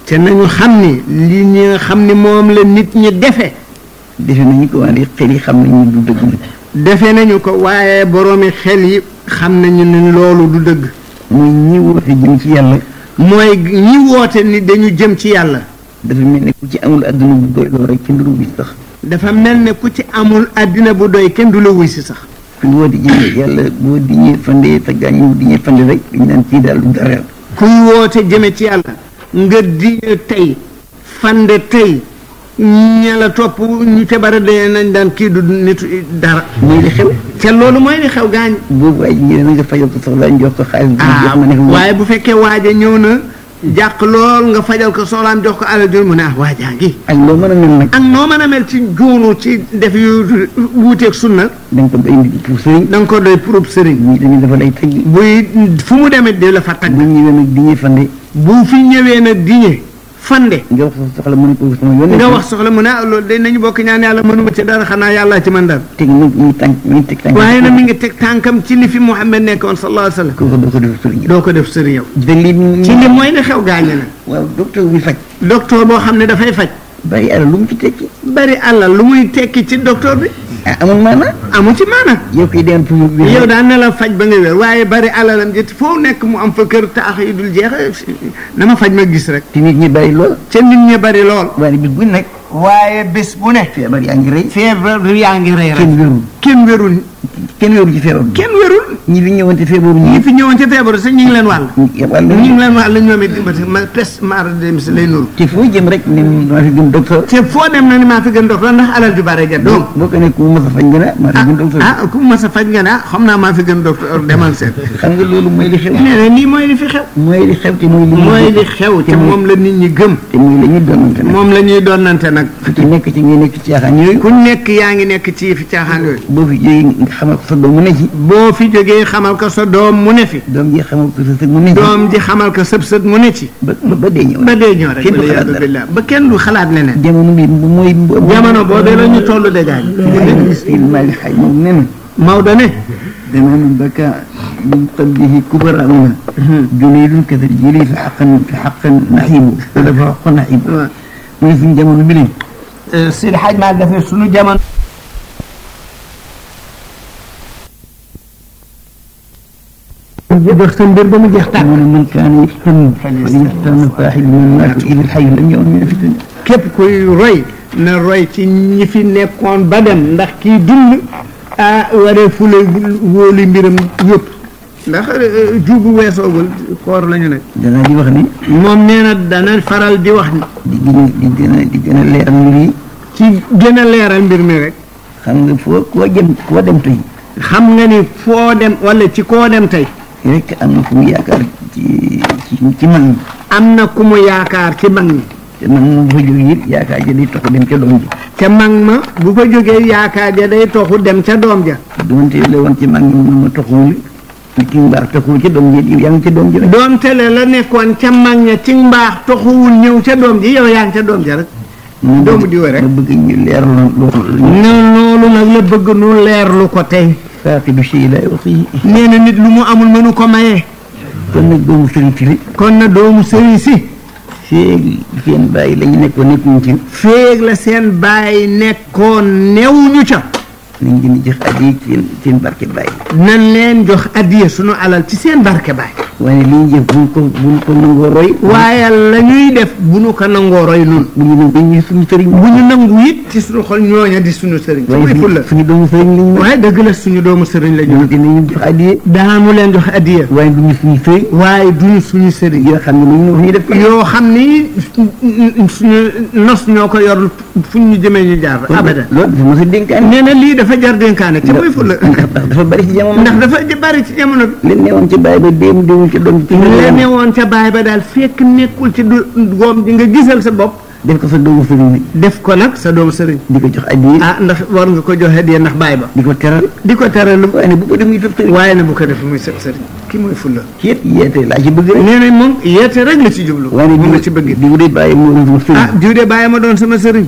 te nañu xam ni li nga xam ne moom la nit ñi defe nañu ko waaye xel yi xam nañu du dëgg nag defe nañu ko waaye boroomi xel yi xam nañu ne loolu du dëgg mooy ñi woote jëm ci yàlla mooy ñi woote ni dañu jëm ci yàlla dafa mel ne ku ci amul adduna bu doy loolu rek kenn du la wuy sax dafa mel ne ku ci amul addina bu doy kenn du la wuy si sax kuy woote jëm yàlla boo diñee fande te gaañu diñee fande rek dañ naan kii daal du dara kuy woote jëme ci yàlla nga diñe tey fande tey ña la topp ñu te bari de nañ daan kii du nitu dara mooy li xew te loolu mooy li xew gaañ boobu waaye ñëwee na nga fajal ko soxla ñu jox ko xaalis waaye bu fekkee waaja ñëw na jàq lool nga fajal ko soxlaam jox ko alal jur mu ne waajaa ngi ak loo mën a mel nag ak noo mën a mel ci joonu ci def yu wuuteeg sunna da nga ko doy pour sëriñ da nga ko doy pour sëriñ ñii tamit dafa lay tagg buy fu mu demee di la fa tagg bu ñëwee nag diñee fande bu fi ñëwee nag diñee fande nga wax soxla mu ne ko sama yoon nga wax soxla mu ne loolu day nañu bokk ñaan yàlla mënuma ci dara xanaa yàllaa ci man dara teg nag ñu teg tànk waaye nag mi ngi teg tànkam ci li fi Muhammad nekkoon sallallahu alayhi wa sallam kooku doo ko def sëriñ yow ci li mooy li xew gaañe na waaw docteur bi faj docteur boo xam ne dafay faj bari alal lu mu ci tekki bari alal lu muy tekki ci docteur bi amul maana amu ci maana yow koy dem pour yow daan ne la faj ba nga wér waaye bari alalam jët foo nekk mu am fa kër taax yi dul jeex na ma faj ma gis rek te nit ñi bari lool te nit ñi bari lool waaye bis bu nekk waaye bés bu ne feebar yaa ngi rey rek kenn wérul ci feebar kenn wérul ñi fi ñëwoon te feebaru ñi fi ñëwoon te feebaru sax ñu ngi leen wàll ñoom it ma pes maar dem si lay nuru te foo jëm rek ne maa fi gën docteur te foo dem na ni maa fi gën docteur ndax alal ju bare ja doom boo ko ne ku mas a faj nga ne maa fi gën docteur ku mas a faj nga ne xam naa maa fi gën docteur demal seet xam nga loolu mooy li xew nee na lii mooy li fi xew mooy li xew te mooy li xew te moom la nit ñi gëm te mooy la ñuy doonante nag moom la ñuy doonante nag ku ci nekk ci ngay nekk ci caaxaan yooyu ku nekk yaa ngi nekk ci fi caaxaan yooyu boo fi jógee nga xamal ko sa doom mu ne ci boo fi jógee xamal ko sa doom mu ne fi doom ji xamal ko sa sët mu ne ci doom ji xamal ko sëb sët mu ne ci ba dee ñëw rek billah ba kenn du xalaat leneen jamono bi mooy jamono boobee la ñu toll dégaañ maa ngi xay moom nee na Maodo ne زمان بكى من قلبه كبراؤنا جنيد كذا الجلي فحقا نحيب ولا فحقا نحيب من في جمال بلي سيد حاج ما دفع سنو جمال dox sa mbir ba mu jeex tàkk. mu ne man kaana yaftan falyaftan faaxil man maata ila alxay lam yawm min fitan. képp kuy roy na roy ci ñi fi nekkoon ba dem ndax kii dund waree fu lay wóoli mbiram yëpp ndax juubu weesoogul koor lañu nekk. danaa di wax ni. moom nee na dana faral di wax ni. di gën a leeral mbir yi. ci gën a leeral mbir mi rek. xam nga koo dem tey. xam nga ni foo dem wala ci koo dem tey. rek am na ku mu yaakaar ci mag ñi. am na ku mu yaakaar ci mag ñi. te mag ma bu fa jógee it yaakaar ja day toxu dem ca doom ja. te mag ma bu fa jógee yaakaar ja day toxu dem ca doom ja. doonte la woon ci mag ñi ma toxuwul ci mbaax toxuwul ca doom ji yaa ngi ca doom ji rek. doonte la nekkoon ca mag ña ci mbaax toxuwul ñëw ca doom ji yow yaa ngi ca doom ja rek. doomu diwa rek ma bëgg ñu leer loolu nag la bëgg nu leerlu ko tey. faaqidu shay laa yu'tiihi. nee na nit lu mu amul mënu ko mayee. kon nag doomu sëriñ si. kon na doomu sëriñ si. féeg seen bàyyi la ñu nekkoon nekkuñu ci. féeg la seen bàyyi nekkoon newuñu ca. nañ leen di jox addiya ci seen barke bàyyi. nañ leen jox addiya sunu alal ci seen barke bàyyi. waaye li ñuy jëf buñ ko nangoo roy. waaye la ñuy def bu ñu ko nangoo roy noonu. bu ñu nangu suñu sëriñ. bu ñu nangu it ci suñu xol ñooña di suñu sëriñ. waaye suñu doomu sëriñ lañu. waaye dëgg la suñu doomu sëriñ la ñu. dinañu jox addiya. daanu leen jox addiya. waaye duñu suñu sëriñ. waaye duñu suñu sëriñ. yoo xam ne lu ñu wax ñu def ko. yoo xam ni suñu nos ñoo ko yor fu ñu jëmee ñu jaar. abada loolu dafa mos a dénkaane. nee na lii dafa jar dénkaane. ca mooy ful la. ndax dafa bari ci jamono. ndax dafa bari ci jamono bi. li newoon ci bàyyi ba démul ci doom ci. la newoon ca baay ba daal fekk nekkul ci doom ji nga gisal sa bopp. def ko sa doomu sëriñ. def ko nag sa doomu sëriñ. di ko jox addiya. ndax war nga ko jox addiya ndax baay ba. di ko teral. di ko teral. waaye ne bu ko def muy sëb sëriñ. waaye ne bu ko def muy sëb sëriñ. ki mooy fulla. yeete laa ci bëgg rek. nee na moom yeete rek la ci jublu. moom la ci bëgg. diw de bàyyi moo doon sama sëriñ. diw de bàyyi ma doon sama sëriñ.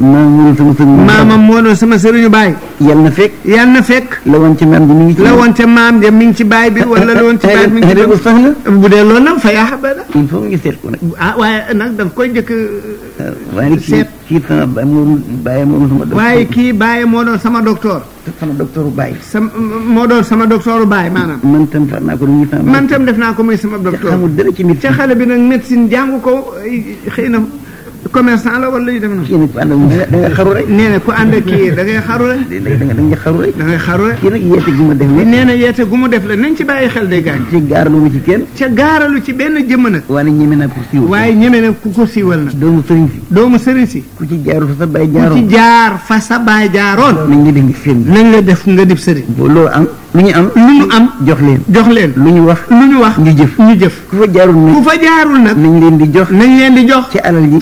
maamam moo doon sama sëriñu bàyyi. yal na fekk. yal na fekk. la woon ci maam bi mi ngi ci. la woon ca maam ja mi ngi ci baay bi wala la woon ci baay bi mi ngi ci doom. sax na. bu dee loolu nag fa yaa ba la. il faut ñu seet ko nag. waaye nag daf koy jëkk waaye seet. kii sama bàyyi moo doon sama docteur. waaye kii bàyyi moo doon sama docteur. sama docteur bàyyi. moo doon sama docteur bàyyi maanaam. man tam far naa ko muy sama. man tam def naa ko muy sama docteur. xamul dara ci médecine. ca xale bi nag médecine jàngu ko xëy na commerçant la wala yu def na. kii nag ku ànd ak da nga xaru rek. nee na ku ànd ak kii da ngay xaru rek. da nga xaru rek. da ngay xaru rek. kii nag yeete gu ma def la. nee na yeete gu mu def la nañ ci bàyyi xel day gaañ. ci gaaralu ma ci kenn. ca gaaralu ci benn jëmm nag. waaye ñeme naa ko siiwal. waaye ñeme na ku ko siiwal nag. doomu sëriñ si. doomu sëriñ si. ku ci jaarul fa sa baay jaaroon. ku ci jaar fa sa baay jaaroon. nañ la def seen. nañ la def nga dib sëriñ. loolu am. lu ñu am jox leen. jox leen lu ñu wax ñu jëf. ku fa jaarul nag. nañ leen di jox.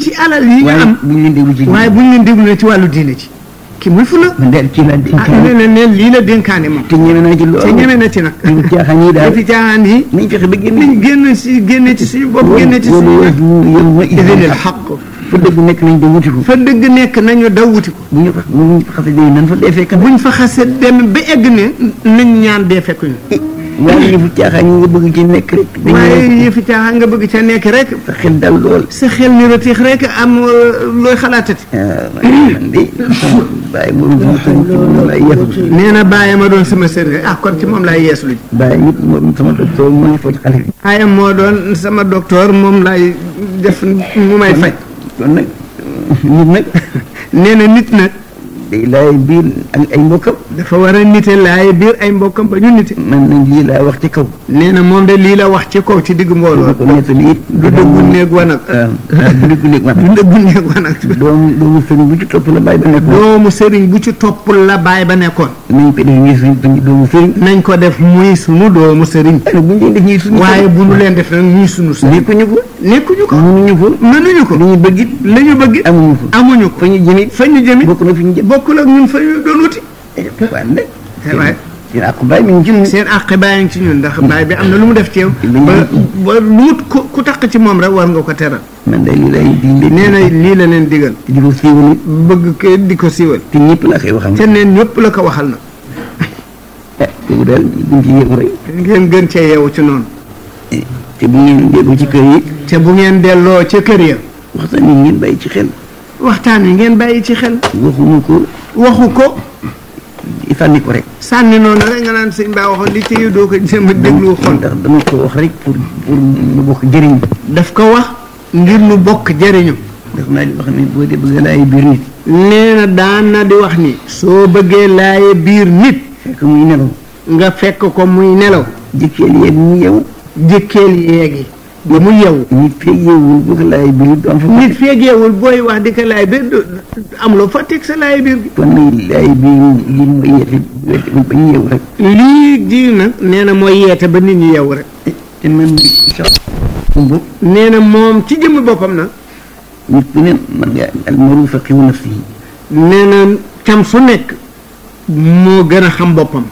ci alal yi nga am. buñ leen déglu ci waaye buñ leen déglu ci wàllu diine ci. ki muy fula. man daal kii laa dénkaane. ne lii la dénkaane moom. te ñeme naa ci loolu. te ñeme na ci nag. fi caaxaan yi daal fi caaxaan yi. nañ fexe ba génne ci suñu bopp génne ci suñu bopp. fa dëgg nekk nañ daw wuti ko. fa dëgg nekk nañu daw wuti ko. bu ñu fa xasee dem nan fa dee fekk. buñ fa xasee dem ba egg ne nañ ñaan dee fekk ñu. waaye yëfu caaxaan yi nga bëgg ci nekk rek. waaye yëfu caaxaan nga bëgg ca nekk rek. sa xel dal lool. sa xel ni rëtiix rek am looy xalaatati. man de bàyyi moom laay yeesu. nee na bàyyi ma doon sama sëriñ kon ci moom laay yeesu lu ji. bàyyi it moom sama docteur moo faj xale bi. bàyyi moo doon sama docteur moom laay def mu may faj. kon nag nit nag. nee na nit nag. day laay biir ak ay mbokkam. dafa war a nite laay biir ay mbokkam ba ñu nite. man nag lii laa wax ci kaw. nee na moom de lii la wax ci kaw ci digg mbooloo. ko nettali it. du dëggu néeg wanag. du dëggu néeg wanag. du dëggu néeg wanag. doomu sëriñ bu ci topp la bàyyi ba nekkoon. doomu sëriñ bu ci topp la bàyyi ba nekkoon. nañ ko def ñuy suñu doomu sëriñ. nañ ko def muy sunu doomu sëriñ. waaye bu ñu leen def nag ñuy sunu sëriñ. nekkuñu ko. mënuñu ko. li ñu bëgg. amuñu ko. fa ñu jëmit. bokk na fi ñu jëm. bokkul ak ñun fa ñu doon wuti. waaye seen àq baay mi ngi ci ñun. seen àq baay ngi ci ñun ndax baay bi am na lu mu def ci yow. ba lu mu ku taq ci moom rek war nga ko teral. man de lii lay digle. nee na lii la leen digal. di ko siiwal. bëgg ke di ko siiwal. te ñëpp la koy waxal. te neen ñëpp la ko waxal na. boobu daal buñ ci yeewu rek. ngeen gën cee yeewu ci noonu. te bu ngeen delloo ci kër yi. te bu ngeen delloo ca kër ya. waxtaan yi ngeen bàyyi ci xel. waxtaan wi ngeen bàyyi ci xel. waxu ko. sànni ko rek. sànni noonu rek nga naan sëñ Ba waxoon li ci yow doo ko jéem a déglu xol. ndax dama ko wax rek pour ñu bokk jëriñ. daf ko wax ngir nu bokk jëriñu. daf naa di wax ni boo dee bëgg laay biir nit. nee na daan na di wax ni. soo bëggee laaye biir nit. fekk muy nelaw. nga fekk ko muy nelaw. jëkkeel yeeg mu yeewu. jëkkeel yeegi. ba mu yeewu. nit feeg yeewul bëgg laay biir nit. nit feeg yeewul booy wax di ko laay biir am loo fa teg sa laay biir gi. kon nag laay biir lii mooy yeete ba ñu yeewu rek. lii ji nag nee na mooy yeete ba nit ñi yeewu rek. te man sax bopp. nee na moom ci jëmmi boppam nag. nit ku ne man nga almaru faqihu nafsihi. nee na cam su nekk moo gën a xam boppam.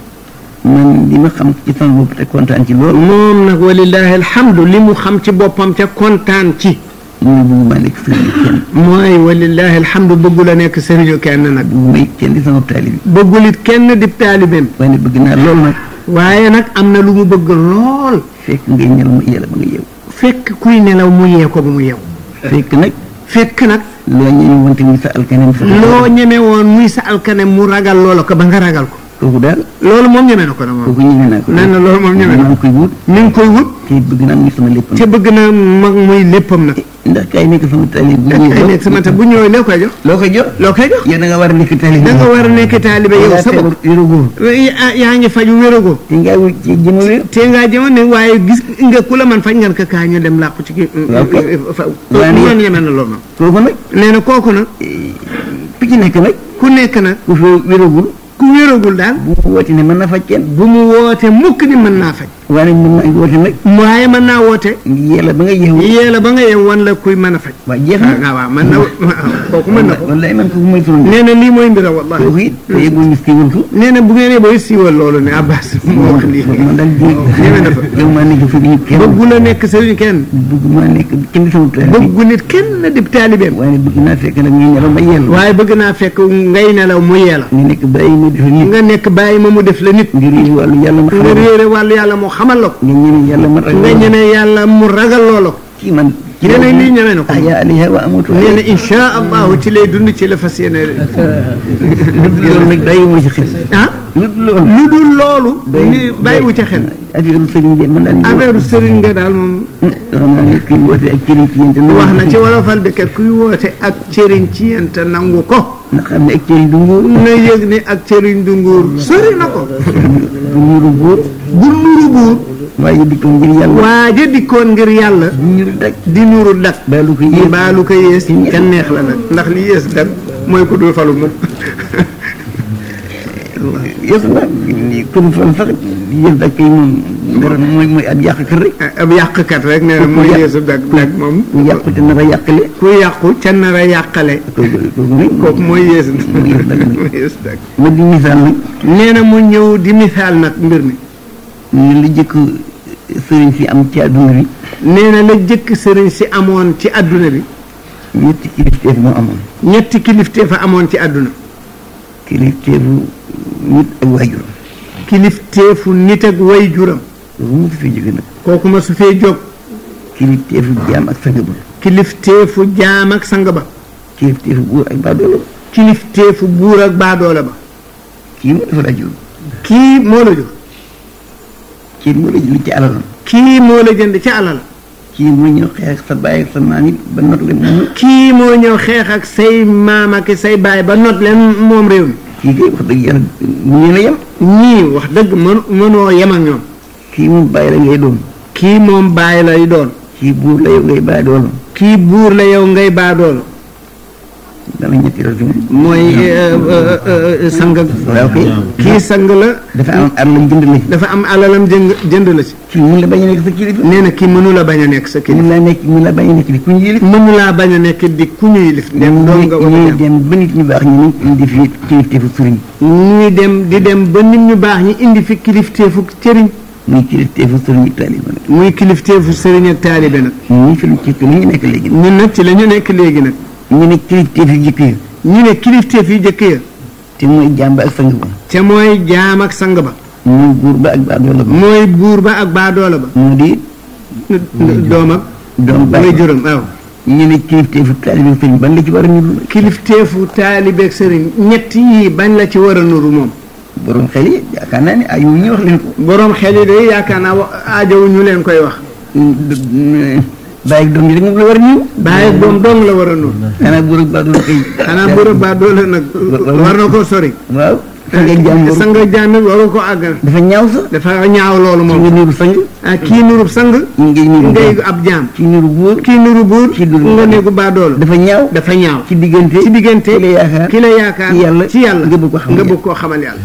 man li ma xam ci sama bopp te kontaan ci loolu. moom nag walillahi alhamdu li mu xam ci boppam te kontaan ci. mooy bëgguma nekk sëriñu kenn. mooy walillahi alhamdu bëggul a nekk sëriñu kenn nag. bëgguma kenn di sama taalibi. bëggul it kenn di taalibeem. waaye bëgg naa lool nag. waaye nag am na lu mu bëgg lool. fekk ngay nelaw mu yee la ba nga yeewu. fekk kuy nelaw mu yee ko ba mu yeewu. fekk nag. loo ñeme woon te muy sa alkanem. loo ñeme woon muy sa alkanem mu ragal loola ko ba nga ragal ko. kooku daal. loolu moom ñeme na ko nag moom. kooku ñeme naa ko. nee na loolu moom ñeme na ko. koy wut. mi ngi koy wut. te bëgg naa muy sama léppam. te bëgg na mag muy léppam nag. ndax kay nekk sama taalibe. kay nekk sama taalibe bu ñëwee loo koy jox. loo koy jox. loo koy jox. yow da nga war a nekk taalibe. da nga war a nekk taalibe yow sa bopp. wérugoo. yaa ngi faju wérugoo. te ngaa wut ci jëma wér. te ngaa jëma ne waaye gis nga ku la man faj ngeen ko kaa ñu dem làqu ci kii. waaw kay waaw ñeme na loolu nag. kooku nag. nee na kooku nag. ku ci nekk nag. ku nekk nag. ku fi wérugul. ku wéragul daal. bu mu woote ne mën na faj kenn. bu mu woote mukk ni mën naa faj. waaye mën naa woote nag. waaye mën naa woote. yéela ba nga yeewu. yéela ba nga yeewu wan la kuy mën a faj. waaw jeex na waaw mën na kooku mën na ko. wallaay man kooku mooy turam. nee na lii mooy mbira wallahi. kooku it te yeboo ñu siiwal ko. nee na bu ngeen yeboo siiwal loolu ne Abbas moo wax lii. man daal di ñeme na fa. yow maa nekk sëriñ kenn. bëggu la nekk sëriñ kenn. bëgg maa nekk kenn sama taalibe. bëggu nit kenn di taalibeem. waaye bëgg naa fekk nag ngay nelaw ba yeelu. waaye bëgg naa fekk ngay nelaw mu yeela. nga nekk bàyyi ma def nit. nga nekk bàyyi ma mu def la nit. ngir yéene wàllu yàlla ma xamal. ngir yéene wàllu yàlla moo xamal la ko. nga ñeme yàlla ma ragal. nga ñeme yàlla mu ragal loola ko. kii man. nee na lii ñeme na ko. ahya alayha wa amutu. nee na incha allahu ci lay dund ci la fas yéene. loolu nag bàyyiwuma ci xel. ah. lu dul loolu. bàyyiwu ca xel. affaire sëriñ bi man daal. affaire sëriñ nga daal moom. xam naa ne kuy woote ak cëriñ ci yéen te nangu. wax na ci wolofal bi kat kuy woote ak cëriñ ci yéen te nangu ko. na xam ne ak cëriñ du nguur. na yëg ne ak cëriñ du nguur sori na ko. du nuru buur. bu nuru buur. waaye dikkoon ngir yàlla. waaye dikkoon ngir yàlla. di nuru dak. di nuru dak. baalu ko yées. baalu ko yées. ca neex la nag ndax li yées dak mooy ko dul falu moom. yées na kon fan sax yées dak kay moom. dara mooy ab yàqkat rek. ab yàqkat rek nee na mooy yéesu dak moom. ku yàqu te nar a yàqale. ku yàqu ca nar a yàqale. kooku mooy yées dak. ma di misaal nag. nee na mu ñëw di misaal nag mbir mi. ñu la jëkk sëriñ si am ci adduna bi. nee na la jëkk sëriñ si amoon ci adduna bi. ñetti kilifteef moo amoon. ñetti kilifteef a amoon ci adduna. kilifteefu nit ak waajuram. kilifteefu nit ak waajuram. kooku mu fi jóge nag. kooku ma su fee jóg. kilifteefu jaam ak sang ba. kilifteefu jaam ak sang ba. kilifteefu buur ak baadoola ba. kilifteefu buur ak baadoola ba. kii moo dafa laa jóg. kii moo la jóg. kii moo la jënd ci alalam. kii moo la jënd ci alal. kii moo ñëw xeex ak sa baay ak sa maam it ba not leen moom. kii moo ñëw xeex ak say maam ak say baay ba not leen moom réew mi. kii kay wax dëgg yàlla mu ngeen a yem. ñii wax dëgg mënoo yem ak ñoom. kii moom bàyyi la ngay doon. kii moom bàyyi lay doon. kii buur la yow ngay baa doolo. kii buur la yow ngay baa doolo. dama ñetti rajo. mooy sang. waaw kay. kii sang la. dafa am alalam jënd la ci. dafa am alalam jënd la ci. kii mun la bañ a nekk sa kilifa. nee na kii mënu la bañ a nekk sa kilifa. mun la bañ a nekk di ku ñu yilif. mënu laa bañ a nekk di ku ñu yilif. dem doon nga war a dem ba nit ñu baax ñu indi fi kilifteefu sëriñ. ñuy dem di dem ba nit ñu baax ñi indi fi kilifteefu sëriñ. muy kilifteefu sëriñ ak taalibe nag. muy kilifteefu sëriñ ak taalibe nag. ñun fi ñu nekk léegi. ñun nag ci la ñu nekk léegi nag. ñu ne kilifteef yu jëkk ya. ñu ne kilifteef yu jëkk ya. te mooy jaam ba ak sang ba. te mooy jaam ak sang ba. mooy buur ba ak baadoola ba. mooy buur ba ak baadoola ba. moo di. doom ak. doom ba mooy juróom waaw. ñu ne kilifteefu taalibe sëriñ ban la ci war a nuru. kilifteefu taalibe sëriñ ñett yii bañ la ci war a nuru moom. borom xel yi yaakaar naa ne ayu ñu wax leen ko. borom xel yi de yaakaar naa aajowu ñu leen koy wax. bàyyi ak doom yi rek moom la war a ñëw. bàyyi ak doom dong la war a nuur. xanaa buur ak baadoolo kay. xanaa buur ak baadoolo nag war na koo sori. waaw. sang jaam waru ko àggal. dafa ñaaw sax. dafa ñaaw loolu moom. kii nga nuru sang. ah kii nuru sang. ngay ab jaam. kii nuru buur. kii nuru buur. nga neegu baadoolo. dafa ñaaw. dafa ñaaw. ci diggante. ki la yaakaar. ci yàlla nga bëgg koo xamal yàlla.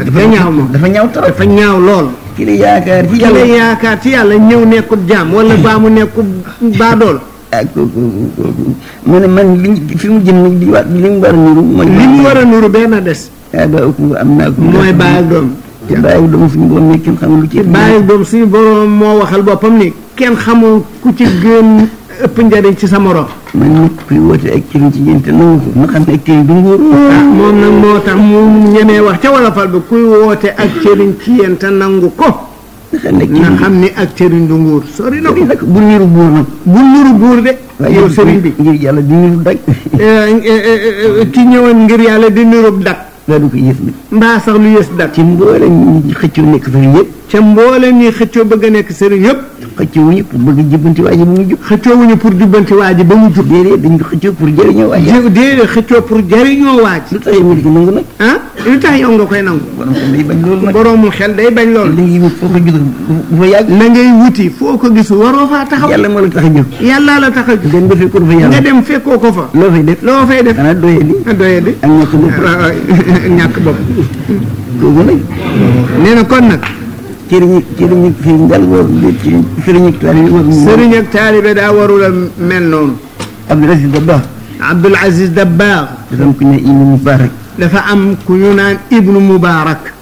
dafa ñaaw moom. dafa ñaaw trop. dafa ñaaw lool. ki la yaakaar ci yàlla ñëw nekkul jaam wala baa mu nekkul baadool. ah mu ne man fi mu jëm li mu war a nuru. li mu war a nuru benn des. am naa ko. mooy bàyyi ak doom. bàyyi ak doom suñu borom ne kenn xamul lu ci. bàyyi ak doom suñu borom moo waxal boppam ni kenn xamul ku ci gën ëpp njariñ ci sa morom. man nit kuy woote ak cëriñ ci yéen te nangu ko ma xam ne ak cëriñ du nguur. moom nag moo tax mu ñemee wax ca wolofal bi kuy woote ak cëriñ ci yéen te nangu ko. nga xam ni ak cëriñ du nguur sori na ko. bu niru buur nag. bu niru buur de. yow sëriñ bi ngir yàlla di niru dag. ki ñëwoon ngir yàlla di niru dag. mbaa du ko yées nag. mbaa sax lu yées dag. ci mboolem ñi xëccoo nekk sëriñ yëpp. ca mboolem ñi xëccoo bëgg a nekk sëriñ yëpp. xëccoo wuñu pour bëgg jubbanti waa ji ba mu jub. xëccoo wuñu pour jubbanti waa ji ba mu jub. déedéet dañu xëccoo pour jëriñoo waa ji. déedéet xëccoo pour jëriñoo waa ji. lu tax yow nga di ko nangu nag. ah lu tax yow nga koy nangu. borom xel day bañ loolu nag. boroomu xel day bañ loolu. li ngay wut foo ko gis bu fa yàgg. la ngay wuti foo ko gis waroo faa taxaw. yàlla moo la tax a jóg. yàlla la tax a jóg. dem ba fekkoo fa yàlla. nga dem fekkoo ko fa. loo fay def. xanaa doyee di. doyee di ak ñàkk bopp. ñàkk bopp. kooku nag. nee na kon nag. sëriñ ak taalibe daa warul a mel noonu. Abdul Aziz Dabakh. dafa am ku ñu naan Ibnu Mubarak.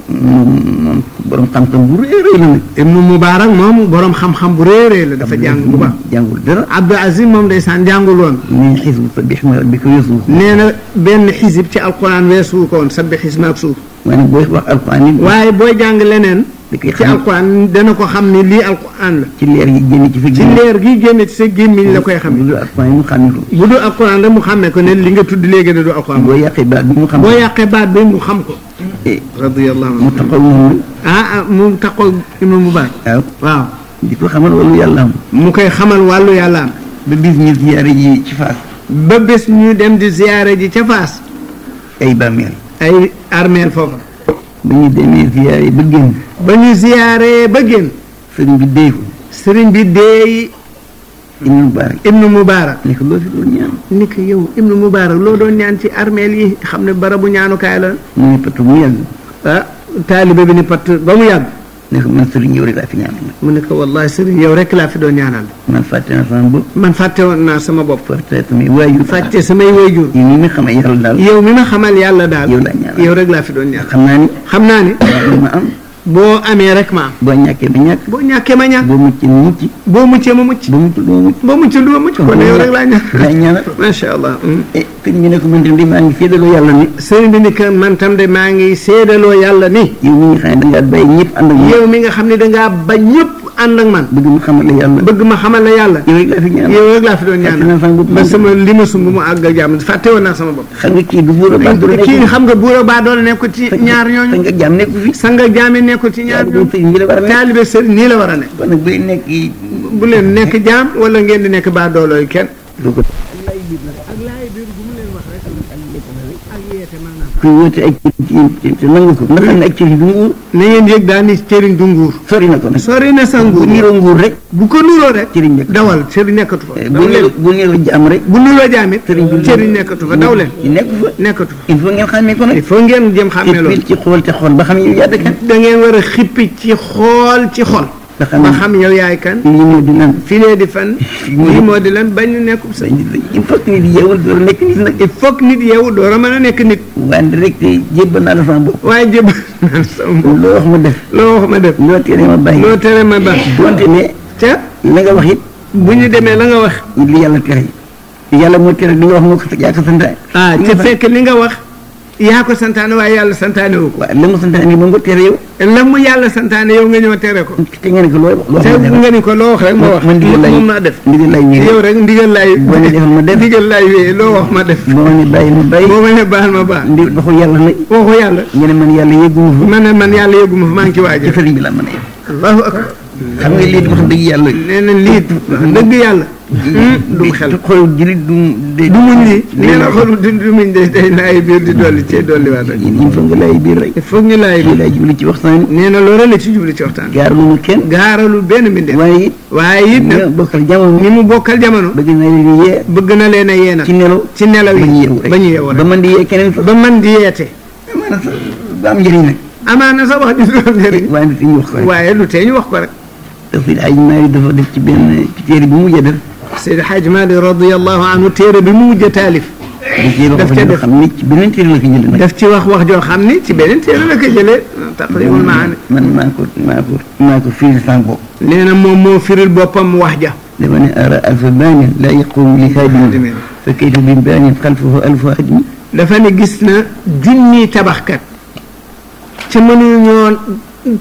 moom borom xam-xam bu réeréer la nag. Ibnu Mubarak moom borom xam-xam bu réeréer la dafa jàng bu baax. jàngul dara. Abdul Aziz moom ndeysaan jàngul woon. nee xisbu sabbih isma rabbika weesu. nee na benn xisib ci alquran weesu ko woon sabbih isma ak suuf. waaye nag booy wax alquran yi. waaye booy jàng leneen. ci alquran dana ko xam ni lii alquran la. ci leer gi génn ci sa ci leer gi génn ci sa gémmiñ la koy xam. bu dul alquran mu xàmme ko. bu dul alquran rek mu xàmme ko ne li nga tudd léegi ne du alquran. boo yàqee baat bi mu xam. boo yàqee baat bi mu xam ko. radiyallahu anhu mu taxaw moom. mu taxaw Ibnu Mubarak. waaw. di ko xamal wàllu yàlla am. mu koy xamal wàllu yàlla am. ba bis ñu ziyaare ji ci Faas. ba bés ñu dem di ziyaare ji ca Faas. ay bàmmeel. ay armeel foofa. ba ñu demee ziyaare ba génn. ba ñu ziyaare ba génn. sëriñ bi dee ko. sëriñ bi dee. Ibnu Mubarak. Ibnu Mubarak. ni ko loo fi doon ñaan. ni ko yow Ibnu Mubarak loo doon ñaan ci armeel yi xam ne barabu ñaanukaay la. mu ne patt mu yàgg. taalibe bi ni patt ba mu yàgg. ne ko man sëriñ yow rek laa fi ñaanal. mu ne ko wallahi sëriñ yow rek laa fi doon ñaanal. man fàtte naa sama bopp. man fàtte woon naa sama bopp. fàtte samay waajur. fàtte samay waajur. yow mi ma xamal yàlla daal. yow mi ma xamal yàlla daal. yow laa ñaanal yow rek laa fi doon ñaanal. xam naa ni. ma am. boo amee rek ma am. boo ñàkkee ma ñàkk. boo ñàkkee ma ñàkk. boo muccee ma mucc. boo muccee ma mucc. boo muccul ma mucc. boo muccul du ma mucc. kon yow rek laa ñaanal. macha allah. sëriñ bi ne ko man tam de maa ngi séedaloo yàlla ni. sëriñ bi ni que man tam de maa ngi séedaloo yàlla ni. yow mi nga xam ne dangaa bàyyi ñëpp ànd ak yow mi nga xam ne dangaa ba ñëpp ànd ak man. bëgg ma xamal la yàlla. bëgg ma xamal la yàlla. yow rek laa fi ñaan. yow rek laa fi doon ñaan. ba sama li ma sumb mu àgg ak jàmm fàtte woon naa sama bopp. xam nga kii du buur a baa doole. kii xam nga buur a baa doole nekkul ci ñaar ñooñu. sang ak jaam nekkul fi. sang ak jaam nekkul ci ñaar ñooñu. taalibe sëriñ nii la war a nekk. kon nag buy nekk bu leen nekk jaam wala ngeen di nekk baa doolooy kenn. kuy woote ak te nangu ko nga xam ne ak cëriñ du nguur. na ngeen yëg daal ni cëriñ du nguur. sori na ko nag. sori na sa nguur. bu niroo nguur rek. bu ko nuroo rek. cëriñ nekk dawal cëriñ nekkatu fa. bu niroo jaam rek. bu nuroo jaam it. cëriñ nekkatu fa daw leen. nekkatu fa. fa. il faut ngeen xàmmee ko nag. il faut ngeen jëm xàmmee loolu. ci xool te xool ba xam yow yaa kan. da ngeen war a xippi ci xool ci xol. ba xam yow yaay kan. lii moo di lan. filee di fan. lii moo di lan bañ nekkul sa. il faut que nit yeewul door a nekk nit nag. il faut que nit yeewu door a mën a nekk nit. wante rek te jébbal naa la sama bopp. waaye jébbal naa la sama bopp. loo wax ma def. loo wax ma def. loo tere ma bàyyi. loo tere ma bàyyi. donte ne. ca la nga wax it. bu ñu demee la nga wax. li yàlla tere. yàlla moo tere li nga wax moo ko yaa ko santaane. ca fekk li nga wax. yaa ko santaane waaye yàlla santaane wu ko. waaw la mu santaane moom nga tere yow. la mu yàlla santaane yow nga ñëw tere ko. te nga ne ko loo wax. te nga ni ko loo wax rek ma wax. man ndigal laay moom naa def. ndigal laay wéy. yow rek ndigal laay. boo ne defal ma def. ndigal laay wéy loo wax ma def. boo ma ne bàyyi ma bàyyi. boo ma ne baal ma baal. waxu yàlla nag. waxu yàlla. nga ne man yàlla yëgguma fa. ma ne man yàlla yëgguma fa maa ngi ci waaj. ci sëriñ bi la mën a yem. allahu akbar. xam nga lii wax dëgg yàlla. nee na lii dëgg yàlla. du xel xool jullit du muñ lii. nee na xool du muñ day laay biir di dolli cee dolli waat rek. il faut nga laay biir rek. il faut ñu laay biir. laay jublu ci waxtaan. nee na loolu la ci jublu ci waxtaan. gaaralu kenn. gaaralu benn mbindee. waaye it nag bokkal jamono. ni mu bokkal jamono. bëgg na leen yee. bëgg na leen a yee nag. ci nelaw yi ba ñu yeewu rek. ba man di yee keneen. ba man di yeete. amaana sax ba am njëriñ nag. amaana sax wax ji du am njëriñ. waaye lu tee ñu wax ko rek. waaye lu tee ñu wax ko rek. Seydi Hadji Malick dafa def ci benn ci téere bi mu mujj a def. Seydi Hadji Malick radiyallahu anhu téere bi mu mujj a taalif. daf ca def xam ni ci beneen téere la ko jëlee nag. daf ci wax joo xam ni ci beneen téere la ko jëlee. taqribul maani. man maa ko firi sànq bopp. nee na moom moo firil boppam wax ja. dafa ne ara alfa baanin laa yaqumu li haadimi fa kayfa bi baanin xalfahu alfa hadmi. dafa ne gis na junni tabaxkat. ca mënuñoo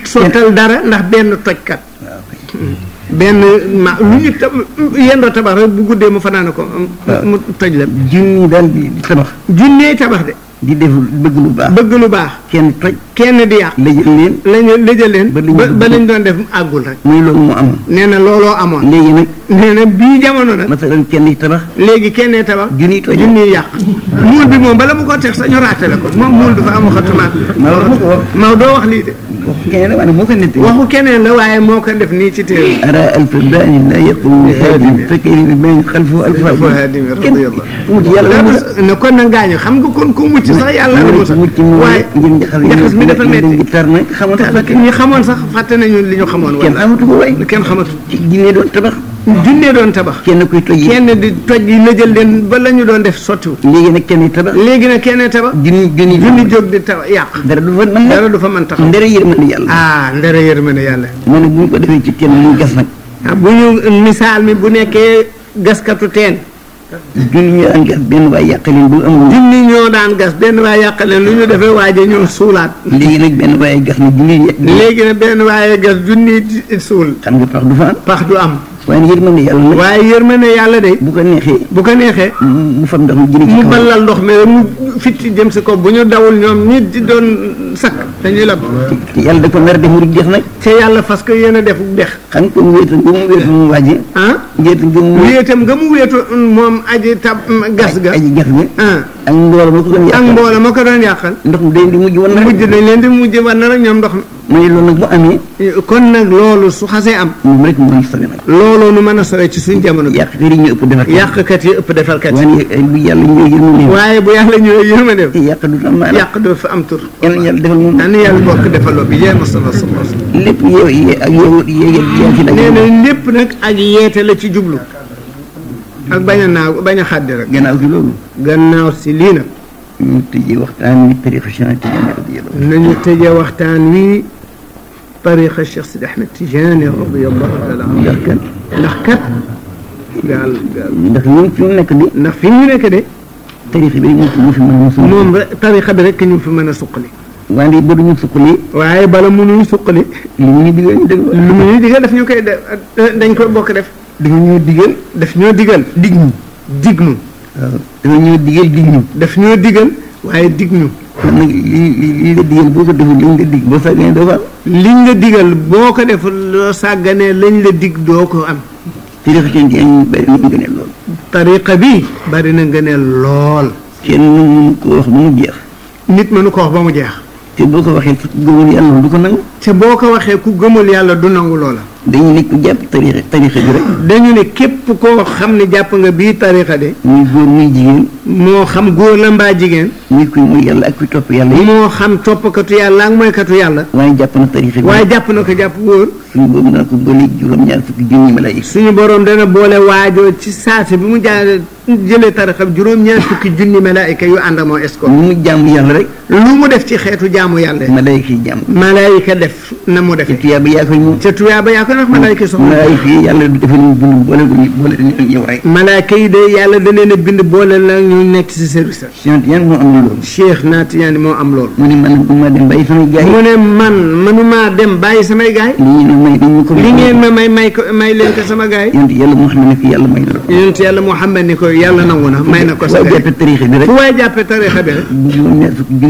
sottal dara ndax benn tojkat. benn lu ñu yendoo tabax rek bu guddee mu fanaana ko mu toj la. junni daal di tabax. junnee tabax de. di def bëgg lu baax. bëgg lu baax. kenn toj. kenn di yàq. lëjal leen. ba lañ doon def àggul rek. muy loolu moo amoon. nee na looloo amoon. léegi nag. nee na bii jamono nag. masalan kenn di tabax. léegi kenn tabax. junni toj junni yàq. muul bi moom bala mu ko teg sax ñu raatale ko moom muul bi fa am waxatumaat. Maodo doo wax lii de. waxu keneen la waaye moo ko nettali. waxu keneen la waaye moo ko def nii ci téere. ara alfa baanin laa yaqumu li haadimi fekkee ni baanin xalfahu alfa haadimi radiyallahu mucc yàlla ne kon nag gaañu xam nga kon ku mucc sax yàlla la mucc waaye njaxas mi dafa metti tar nag xamoon sax ñi xamoon sax fàtte nañu li ñu xamoon kenn xamatu ko waay kenn xamatu ci jinne doon tabax junne doon tabax kenn kuy toj yi kenn di toj yi lëjal leen ba la ñu doon def sottiwu léegi nag kenn tabax léegi nag kenn tabax junni jóg di tabax yàq dara du fa mën taxaw ndere yërmande yàlla ndere yërmande yàlla ma ne bu ñu ko defee ci kenn ñu gas nag bu ñu misaal mi bu nekkee gaskatu teen junni ñoo daan gas benn waay yàq leen bu amul junni ñoo daan gas benn waay yàq leen lu ñu defee waaje ñoo suulaat léegi nag benn waaye gas na junni léegi nag benn waaye gas junni suul xam nga pax du fa am pax du am waaye yërmande yàlla nag waaye yërmande yàlla de bu ko neexee mu fam ndox mi jëlee ci mu ballal ndox mi rek mu fitti jëm si ko bu ñu dawul ñoom ñi di doon sakk dañuy lab yàlla da ko mer def mu dex nag te yàlla parce que yéen a def dex xam nga mu wéetam nga mu wéetu mu wàjji wéetam nga mu wéetu moom aji tab gas ga aji gas ga ak mboola ma ko doon yàqal ndox mi day di mujj wan na dañ leen di mujj wan na rek ñoom ndox mi mooy loolu nag bu amee kon nag loolu su xasee am moom rek mooy sowe nag looloo nu mën a sowe ci suñ jamono bi yàqkat yi ñu ëpp defal yàqkat yi ëpp defalkat yi waaye bu yàlla ñëwee yërmande yàq du fa am tur yàlla defal moom dañu yàlla bokk defaloo bi yee Mustafa sallallahu alayhi lépp yow ak yow nee na lépp nag ak yeete la ci jublu ak bañ a xàddi rek gannaaw si lii nag ñu tëjee waxtaan wi tariqa Cheikh Tidiane radiyallahu nañu tëjee waxtaan wi tariqa Cheikh Sidi Ahmed Tidiane radiyallahu taala anhu ndax kat ndax ñun fi mu nekk de ndax fi mu nekk de tariqa bi moo fi mën a moom rek tariqa bi rek ñu fi mën a suqali waaye ba duñu suqali waaye bala mënuñu suqali li mu ñu digal ñu dégg lu mu ñu digal daf ñu koy def dañ koy bokk def dafa ñoo digal daf ñoo digal dig ñu waaw dafa ñoo digal dig ñu daf ñoo digal waaye dig ñu kon nag li la digal boo ko deful liñ la dig boo sàgganee doo ko am liñ la digal boo ko deful loo sàgganee lañ la dig doo ko am tariqa Tidiane bari na ngëneel lool tariqa bi bari na ngëneel lool kenn mënu ko wax ba mu jeex nit mënu ko wax ba mu jeex te boo ko waxee ku gëmul yàlla du ko nangu te boo ko waxee ku gëmul yàlla du nangu loola dañu ne ku jàpp tariqa bi rek dañu ne képp koo xam ne jàpp nga bii tariqa de muy góor muy jigéen moo xam góor la mbaa jigéen muy kuy muy yàlla ak kuy topp yàlla moo xam toppkatu yàlla ak mooykatu yàlla waaye jàpp na tariqa bi waaye jàpp na ko jàpp góor suñu boobu dana ko boole juróom-ñaar fukki junni malaayika suñu borom dana boole waajoo ci saasi bi mu jaare jëlee tarixa bi juróom-ñaar fukki junni malaayika yu ànd moo escorte. lu mu jaamu yàlla rek. lu mu def ci xeetu jaamu yàlla. malaayika yi jaamu. malaayika def na mu defee. te tuyaaba yaa koy moom. te tuyaaba yaa koy wax malaayika yi soxla. malaayika yi yàlla du defal ñu bind boole yow rek. malaayika yi de yàlla da leen a bind boole la ñu nekk ci service. Cheikh Tidiane moo am loolu. Cheikh na Tidiane moo am loolu. mu ne man ma dem bàyyi samay gaay. mu ne man manuma dem bàyyi samay gaay. li ngeen ma may ko may leen ko sama gaay. yonent yàlla Muhammad ne ko yàlla may na la. yonent yàlla Muhammad ni ko yàlla nangu na may na ko sa gaay. fu waay jàppee tariixa bi rek.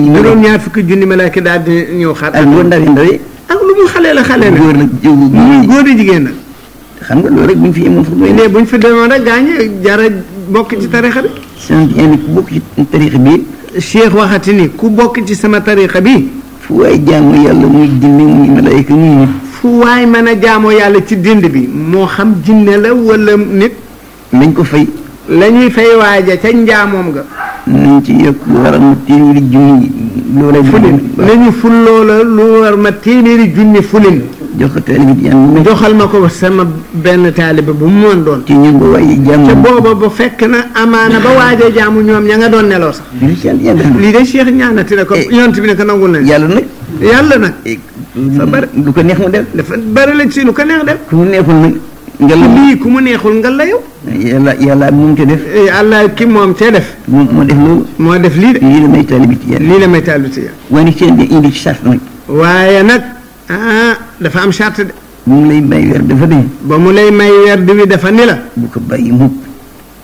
juróom-ñaar fukki junni malaaka daal di ñëw xaar. ak lu ndaw yi ak lu mu xale la xale la. góor nag muy góor di jigéen nag. xam nga loolu rek buñ fi yemoon fu doy. mais buñ fi demoon rek gaañ jara bokk ci tariixa bi. sant yàlla ku bokk ci tariixa bi. Cheikh waxati ni ku bokk ci sama tariixa bi. fu waay jaamu yàlla muy jinne muy malaayika muy nit. fu waay mën a jaamoo yàlla ci dind bi moo xam jinne la wala nit. lañ ko fay. la ñuy fay waaja ca njaamoom nga. nañ ci yokk war ma téeméeri junni. loola fulin nañu ful loola lu war ma téeméeri junni fulin. jox ko taalibe bi yàlla. joxal ma ko sama benn taalibe bu mu mën doon. ci ñun ba waaye jaamu. te booba ba fekk na amaana ba waaja jaamu ñoom ña nga doon neloo sax. lii de Cheikh ñaanati ne ko yonent bi ne ko nangul na yàlla nag. yàlla nag. fa bari lu ko neex mu def. dafa bari la ci lu ko neex def. ku mu neexul nag. nga la lii ku mu neexul nga la yow. yàlla moom ca def. yàlla ki moom ca def. moo def loolu. moo def lii de. lii la may taalibe ci yàlla. lii la may taalibe ci yàlla. waaye seen di indi ci sart nag. waaye nag dafa am charte de. mu lay may weer dafa de. ba mu lay may weer bi dafa ni la. bu ko bàyyi mukk.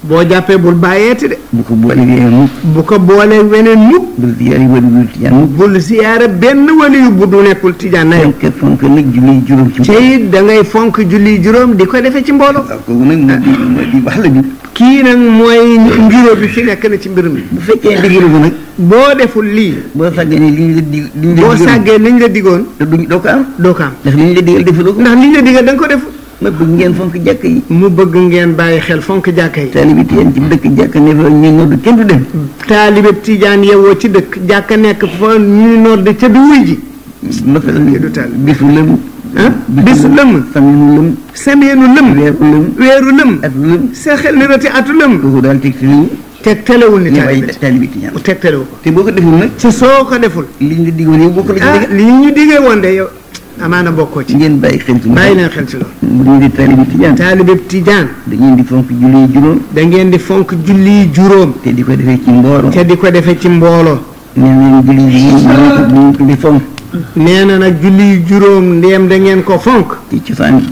boo jàppee bul bàyyeeti de. bu ko boole weneen mukk. bu ko boole weneen mukk. bul ziyaare wali bu tijaan mukk. bul ziyaare benn waliyu bu du nekkul tijaan na yow. fonk nag julli juróom ci. te da ngay fonk julli juróom di ko defee ci mbooloo. waaw kooku nag moo di wax la bi. kii nag mooy ngiro bi fi nekk na ci mbir mi. bu fekkee ndigalu ko nag. boo deful lii. boo sàggee ne liñ la dig. boo sàggee liñ la digoon. te duñ doo ko am. doo ko am ndax liñ la digal defuloo ko. ndax liñ la digal da nga ko def. ma bëgg ngeen fonk jàkk yi. mu bëgg ngeen bàyyi xel fonk jàkka yi. taalibe tijaan ci dëkk jàkk ne fa ñuy nodd kenn du dem. taalibe tijaan yewoo ci dëkk jàkka nekk fa ñuy nodd ca du wuy ji. masalan bisu lëm. bisu lëm. samiinu lëm. samiinu lëm. weeru lëm. weeru lëm. at lëm. sa xel ni rati atu lëm. kooku daal teg si liñ. teg telewul ni taalibe tijaan. teg telewu ko. te boo ko deful nag. ci soo ko deful. liñ la digoon yow bokk la ci digal. li ñu digee woon de yow amaana bokkoo ci. ngeen bàyyi xel ci loolu. bàyyi leen xel ci loolu. bu ñu di taalibe tijaan. taalibe tijaan. da ngeen di fonk julli juróom. da ngeen di fonk julli juróom. te di ko defee ci mbooloo. te di ko defee ci mbooloo. nee nañ julli juróom ko di fonk. nee na nag julli juróom ndéem da ngeen ko fonk. ci cosaan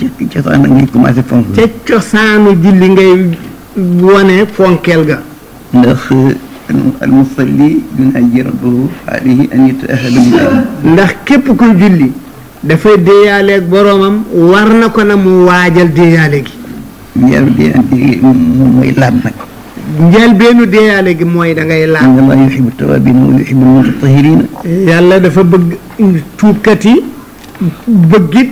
ngay commencé fonk. te cosaanu julli ngay wone fonkeel ga. ndax al musalli yunaaji rabbahu alayhi an yataahaba li. ndax képp kuy julli. dafay déeyaaleeg boroomam war na ko na mu waajal déeyaale gi. moom mooy laab nag. njëlbeenu déeyaale gi mooy da ngay laab. inna Allaha yuhibbu tawaabiina wa yuhibbu al-mutatahhiriina. yàlla dafa bëgg tuubkat yi bëggit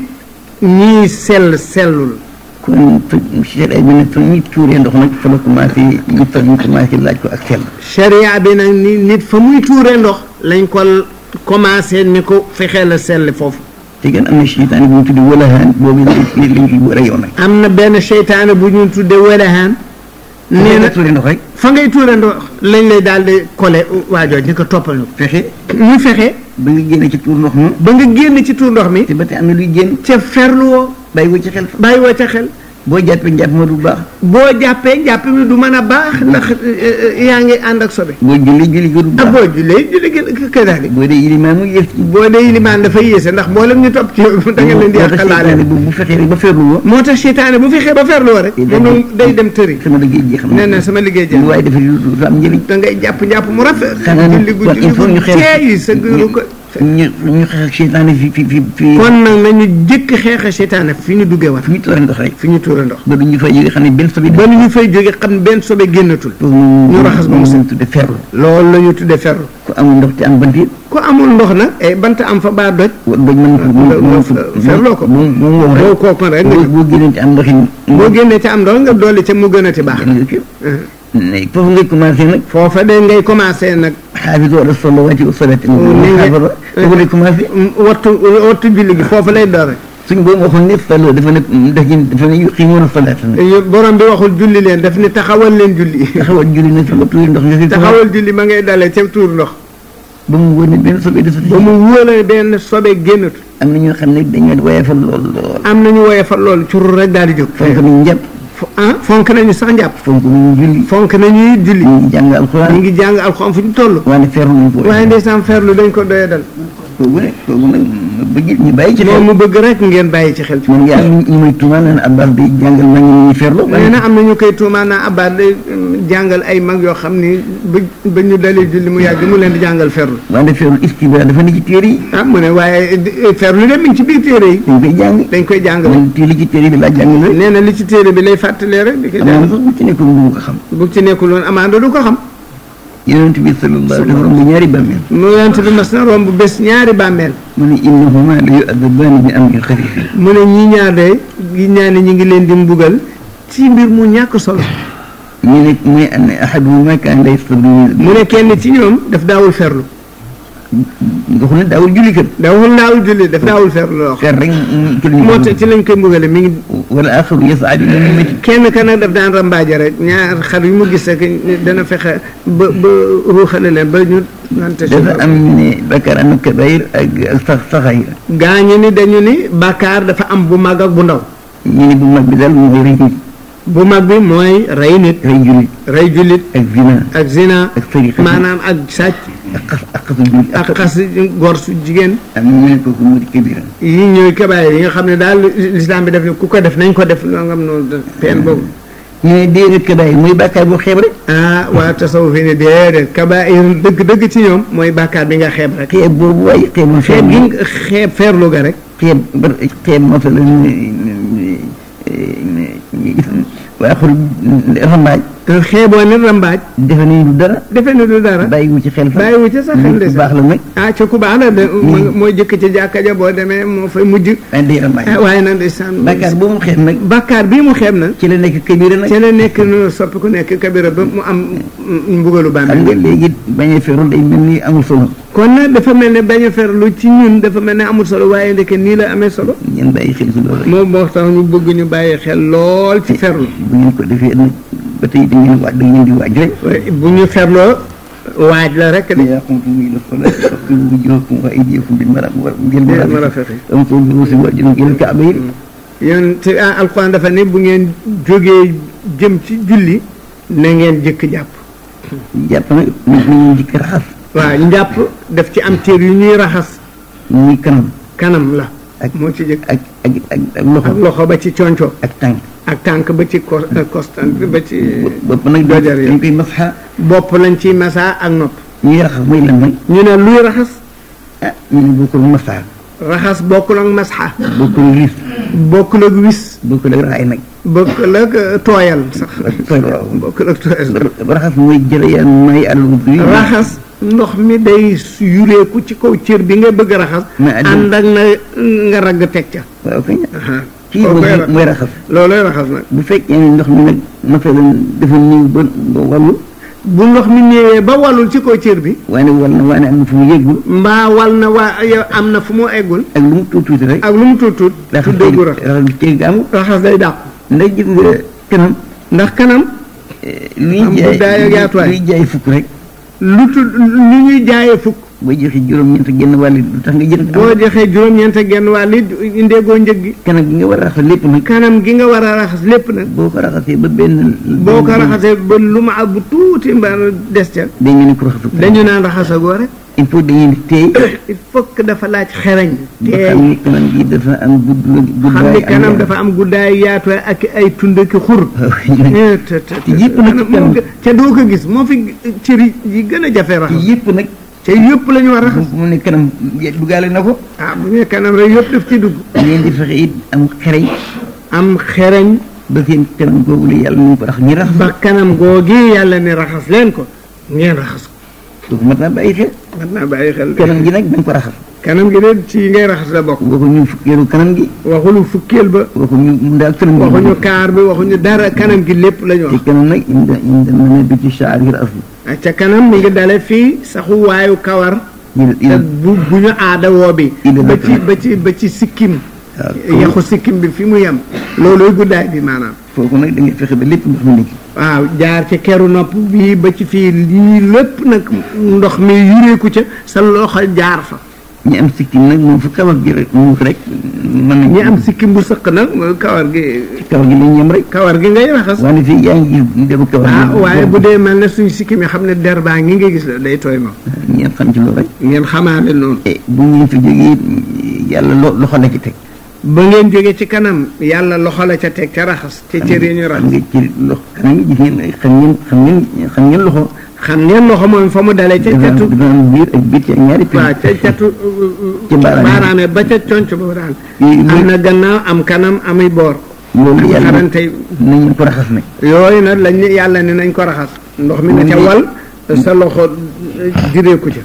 ñiy sellul. kon sharia bi nag fa ñuy tuuree ndox nag fa la commencé ñu commencé laaj ko ak sell. sharia bi nag ni nit fa muy tuuree ndox lañ ko commencé ni ko fexee la sell foofu. te gën am na seytaane bu ñu tuddee walahaan boobu lañ ciy boole yow nag. am na benn seytaane bu ñu tuddee walahaan. nee na tuuree ndox rek. fa ngay tuuree ndox lañ lay daal di collé waajooj ni ko toppal ñu. ñu fexe. ba nga génn ci tuur ndox mi. ba nga génn ci tuur ndox mi. te ba tey am na luy génn. ca ferluwoo. bàyyi woo ci xel. bàyyi woo ca xel. boo jàppee njàpp ma du baax. boo jàppee njàpp mi du mën a baax ndax yaa ngi ànd ak sobe. boo julli ko du baax. boo julli gi këdaali. boo dee ilimaan mu yées. boo dee ilimaan dafa yéese ndax mboolem ñu topp ci da nga leen di yàqalaale. bu fexee ba ferluwoo. moo tax seytaane bu fexee ba ferluwoo rek. moom day dem tëri. sama liggéey jeex na. nee na sama liggéey jeex na. waaye dafa du am njëriñ. da ngay jàpp mu rafet. xanaa nag kon il faut ñu xeex ñu xeex ak seytaane fi kon nag nañu jëkk xeex ak seytaane fi ñu duggee war. fi ñu tuure ndox rek. fi ñu tuure ndox. ba du ñu fay jóge xam ne benn sobe. ba ñu fay jóge xam ne benn sobe génnatul. ñu raxas ba mu set. tudde ferlu. loolu la ñu tudde ferlu. ku amul ndox te am bant it. ku amul ndox nag ay bant am fa baa doj. doj mën ferloo ko. boo kooku rek nga boo génnee ci am ndox yi. boo génnee ci am ndox nga dolli ca mu gën a ti baax. foofu ngay commencé nag. foofa de ngay commencé nag. xaafizu ala salawaati wa salaati. foofu lay commencé. wattu julli gi foofu lay doore. suñ boobu waxul ne falo dafa ne yuqimuuna salaata borom bi waxul julli leen daf ne taxawal leen julli taxawal julli nag sama tuuri ndox nga si taxawal julli ma ngay dalee ca tuur ndox ba mu wóor ne benn sobe desut ba mu wóor ne benn sobe génnut am na ñoo xam ne dañoo woyefal lool am nañu woyefal lool curul rek daal di jóg fonk nañu njàpp fonk nañu sax njàpp fonk nañu julli fonk nañuy julli ñu ngi jàng alxuraan ñu ngi jàng alxuraan fu ñu toll waaye ferlu nañ ko waaye ndeysaan ferlu dañ ko doye dal kooku nag bëgg ñu bàyyi ci xel moom mu bëgg rek ngeen bàyyi ci xel moom yaa ñu may tuumaan naan Abbas day jàngal mag ñi ferlu nee na am na ñu koy tuumaan naa Abbas day jàngal ay mag yoo xam ni ba ñu dalee julli mu yàgg mu leen di jàngal ferlu waaye ferlu istibra dafa ne ci téere yi mu ne waaye ferlu de mi ngi ci biir téere yi dañ koy jàng li ci téere bi laa jàng nee na li ci téere bi lay fàttalee rek di ko jàng sax bu ci nekkul du ko xam bu ci nekkul woon amaana du ko xam yonent bi sallallahu alayhi wa sallam romb ñaari bàmmeel mu yonent bi mas na romb bés ñaari bàmmeel mu ne innahuma la yu'adzabaani bi amrin xafiif mu ne ñi ñaar de gi ñaani ñi ngi leen di mbugal ci mbir mu ñàkk solo ñu ne muy an ahaduhuma kaana la yastabri mu ne kenn ci ñoom daf daawul ferlu nga xam ne daawul julli kër daawul julli daf daawul ferlu loo fer rek moo tax ci lañ koy mbugale mi ngi wala axaru yasaadu ila métti kenn ka nag daf daan rambaaje rek ñaar xar yu mu gis rek dana fexe ba ruuxale leen ba ñu nante dafa am ñu ne bakkaar am na kabaayir ak saxaayir gaañu ni dañu ni bàkkaar dafa am bu mag ak bu ndaw ñu ne bu mag bi daal mooy rey nit bu mag bi mooy rey nit rey jullit ak zina ak sariqa maanaam ak sàcc ak xas góor su jigéen am na ñu ne kooku moo di kabira yi ñooy kabaayir yi nga xam ne daal lislaam bi def ne ku ko def nañ ko def loo ngam noonu peen boobu ñu ne déedéet kabaayir mooy bàkkaar bu xeeb rek waa tasawuf yi ne déedéet kabaayir dëgg ci ñoom mooy bàkkaar bi nga xeeb rek xeeb boobu waaye xeeb gi xeeb feerlu ga rek xeeb masalan waa xul rambaaj xeeboo ne rambaaj defe ni du dara bàyyiwu ci xel ci sa xel de baax la nag ca ku baax la de mooy jëkk ci jàkka ja boo demee moo fay mujj day rambaaj waaye nag ndeysaan bàkkaar boobu mu xeeb nag bàkkaar bii mu xeeb nag ci la nekk kabira nag ci la nekk nu soppi ku nekk kabira ba mu am mbugalu bàmmeel xam nga léegi bañ a ferul day mel ni amul solo kon nag dafa mel ne bañ a ferlu ci ñun dafa mel ne amul solo waaye ndeke nii la amee solo ngeen bàyyi xel si loolu moom moo tax ñu bëgg ñu bàyyi xel lool ci ferlu bu ngeen ko defee nag ba tey da ngeen di waaj rek bu ñu ferloo waaj la rek de yaa qumtum ila salaati faghsilu wujuhakum wa aydiyakum bil marafiqi wamsahu bi ru'uusikum wa arjulakum ila al-ka'bayn yéen te alxuraan dafa ne bu ngeen jógee jëm ci julli na ngeen jëkk jàpp nag nañu jëkk raxas waaw njàpp daf ci am cër yu ñuy raxas muy kanam la ak moo ci jëkk ak loxo ba ci conco ak tànk ba ci costan ba ci bopp nag dojar yi dañ koy masxa bopp lañ ciy masa ak nopp ñuy raxas mooy lan nag ñu ne luy raxas ñu ne bokkul masxa raxas bokkul ak masxa bokkul ak wis bokkul ak raay nag bokkul ak tooyal sax bokkul ak tooyal raxas mooy jërëyaan may àll raxas ndox mi day yureeku ci kaw cër bi nga bëgg raxas ànd ak na nga ragg teg ca waaw kay kii mooy raxas loolooy raxas nag bu fekkee ne ndox mi nag masalan dafa ñëw ba wàllu bu ndox mi ñëwee ba wàllul ci kaw cër bi waane wal na waane am na fu mu yeggul mbaa wal na waa yow am na fu mu eggul ak lu mu tuuti rek ak lu mu tuut tuddéegu raxas bi ceeg am raxas day dàqu ndax gis nga kanam ndax kanam luy jaay fukk rek lu ñuy jaayee fukk boo joxee juróom-ñeent genn wàll du tax nga jënd boo joxee juróom-ñeent genn wàll indeegoo njëg gi kanam gi nga war a raxas lépp nag kanam gi nga war a raxas lépp nag boo ko raxasee ba lu ma bu tuuti mbaa des ca dañu ne ko raxasu dañu naan raxasagoo rek il faut dañuy teey il faut que dafa laaj xereñ ba xam ni kanam gi dafa am xam ni kanam dafa am guddaay yaatu ak ay tund ki xur yëpp nag ca doo ko gis moo fi cëri yi gën a jafe raxas yëpp nag te yëpp la ñu war a raxas mu ne kanam duggaale na ko bu ne kanam rek yëpp daf ci dugg ngeen di fexe it am xereñ ba seen kanam googu la yàlla nañu ko rax ñi raxas ba kanam googi yàlla ne raxas leen ko ngeen raxas ko kooku mat naa bàyyi xel kanam gi nag da nga ko raxas kanam gi de ci ngay raxas la bokk waxuñu fukkeelu kanam gi waxuñu fukkeel ba waxuñu daal kanam gi waxuñu kaar bi waxuñu dara kanam gi lépp la ñu wax ci kanam nag inda mën a bi ci shaa'ir asli ca kanam mi ngi dale fii saxu waayu kawar te bu ñu aada woo bi ba ci sikkim yaxu sikkim bi fi mu yem loolooy guddaay bi maanaam foofu nag da ngay fexe ba lépp ndox mi nekk waaw jaar ci keru nopp bii ba ci fii lii lépp nag ndox mi yureeku ca sa loxo jaar fa ñi am sikkim nag moom fu kawar gi rek mu rek mën nañ ñi am sikkim bu sëq nag kawar gi lañ ñem rek kawar gi ngay raxas waaye fii yaa ngi gis demu kawar waaye bu dee mel ne suñ sikkim yi xam ne der baa ngi nga gis la day tooy ma ngeen xam ci loolu rek ngeen xamaale noonu bu ngeen fi jógee yàlla loxo la ci teg ba ngeen jógee ci kanam yàlla loxo la ca teg ca raxas ca cër yi ñu raxas nga ci loxo kanam yi gis ngeen xam ngeen loxo xam ngeen loxo moom fa mu dalee ca catu biir ak biir ci ñaari waaw ca catu baaraame ba ca conc ba daal am na gannaaw am kanam amuy boor loolu yàlla xarante nañ ko raxas nag yooyu nag lañ yàlla ne nañ ko raxas ndox mi na ca wal sa loxo direeku ca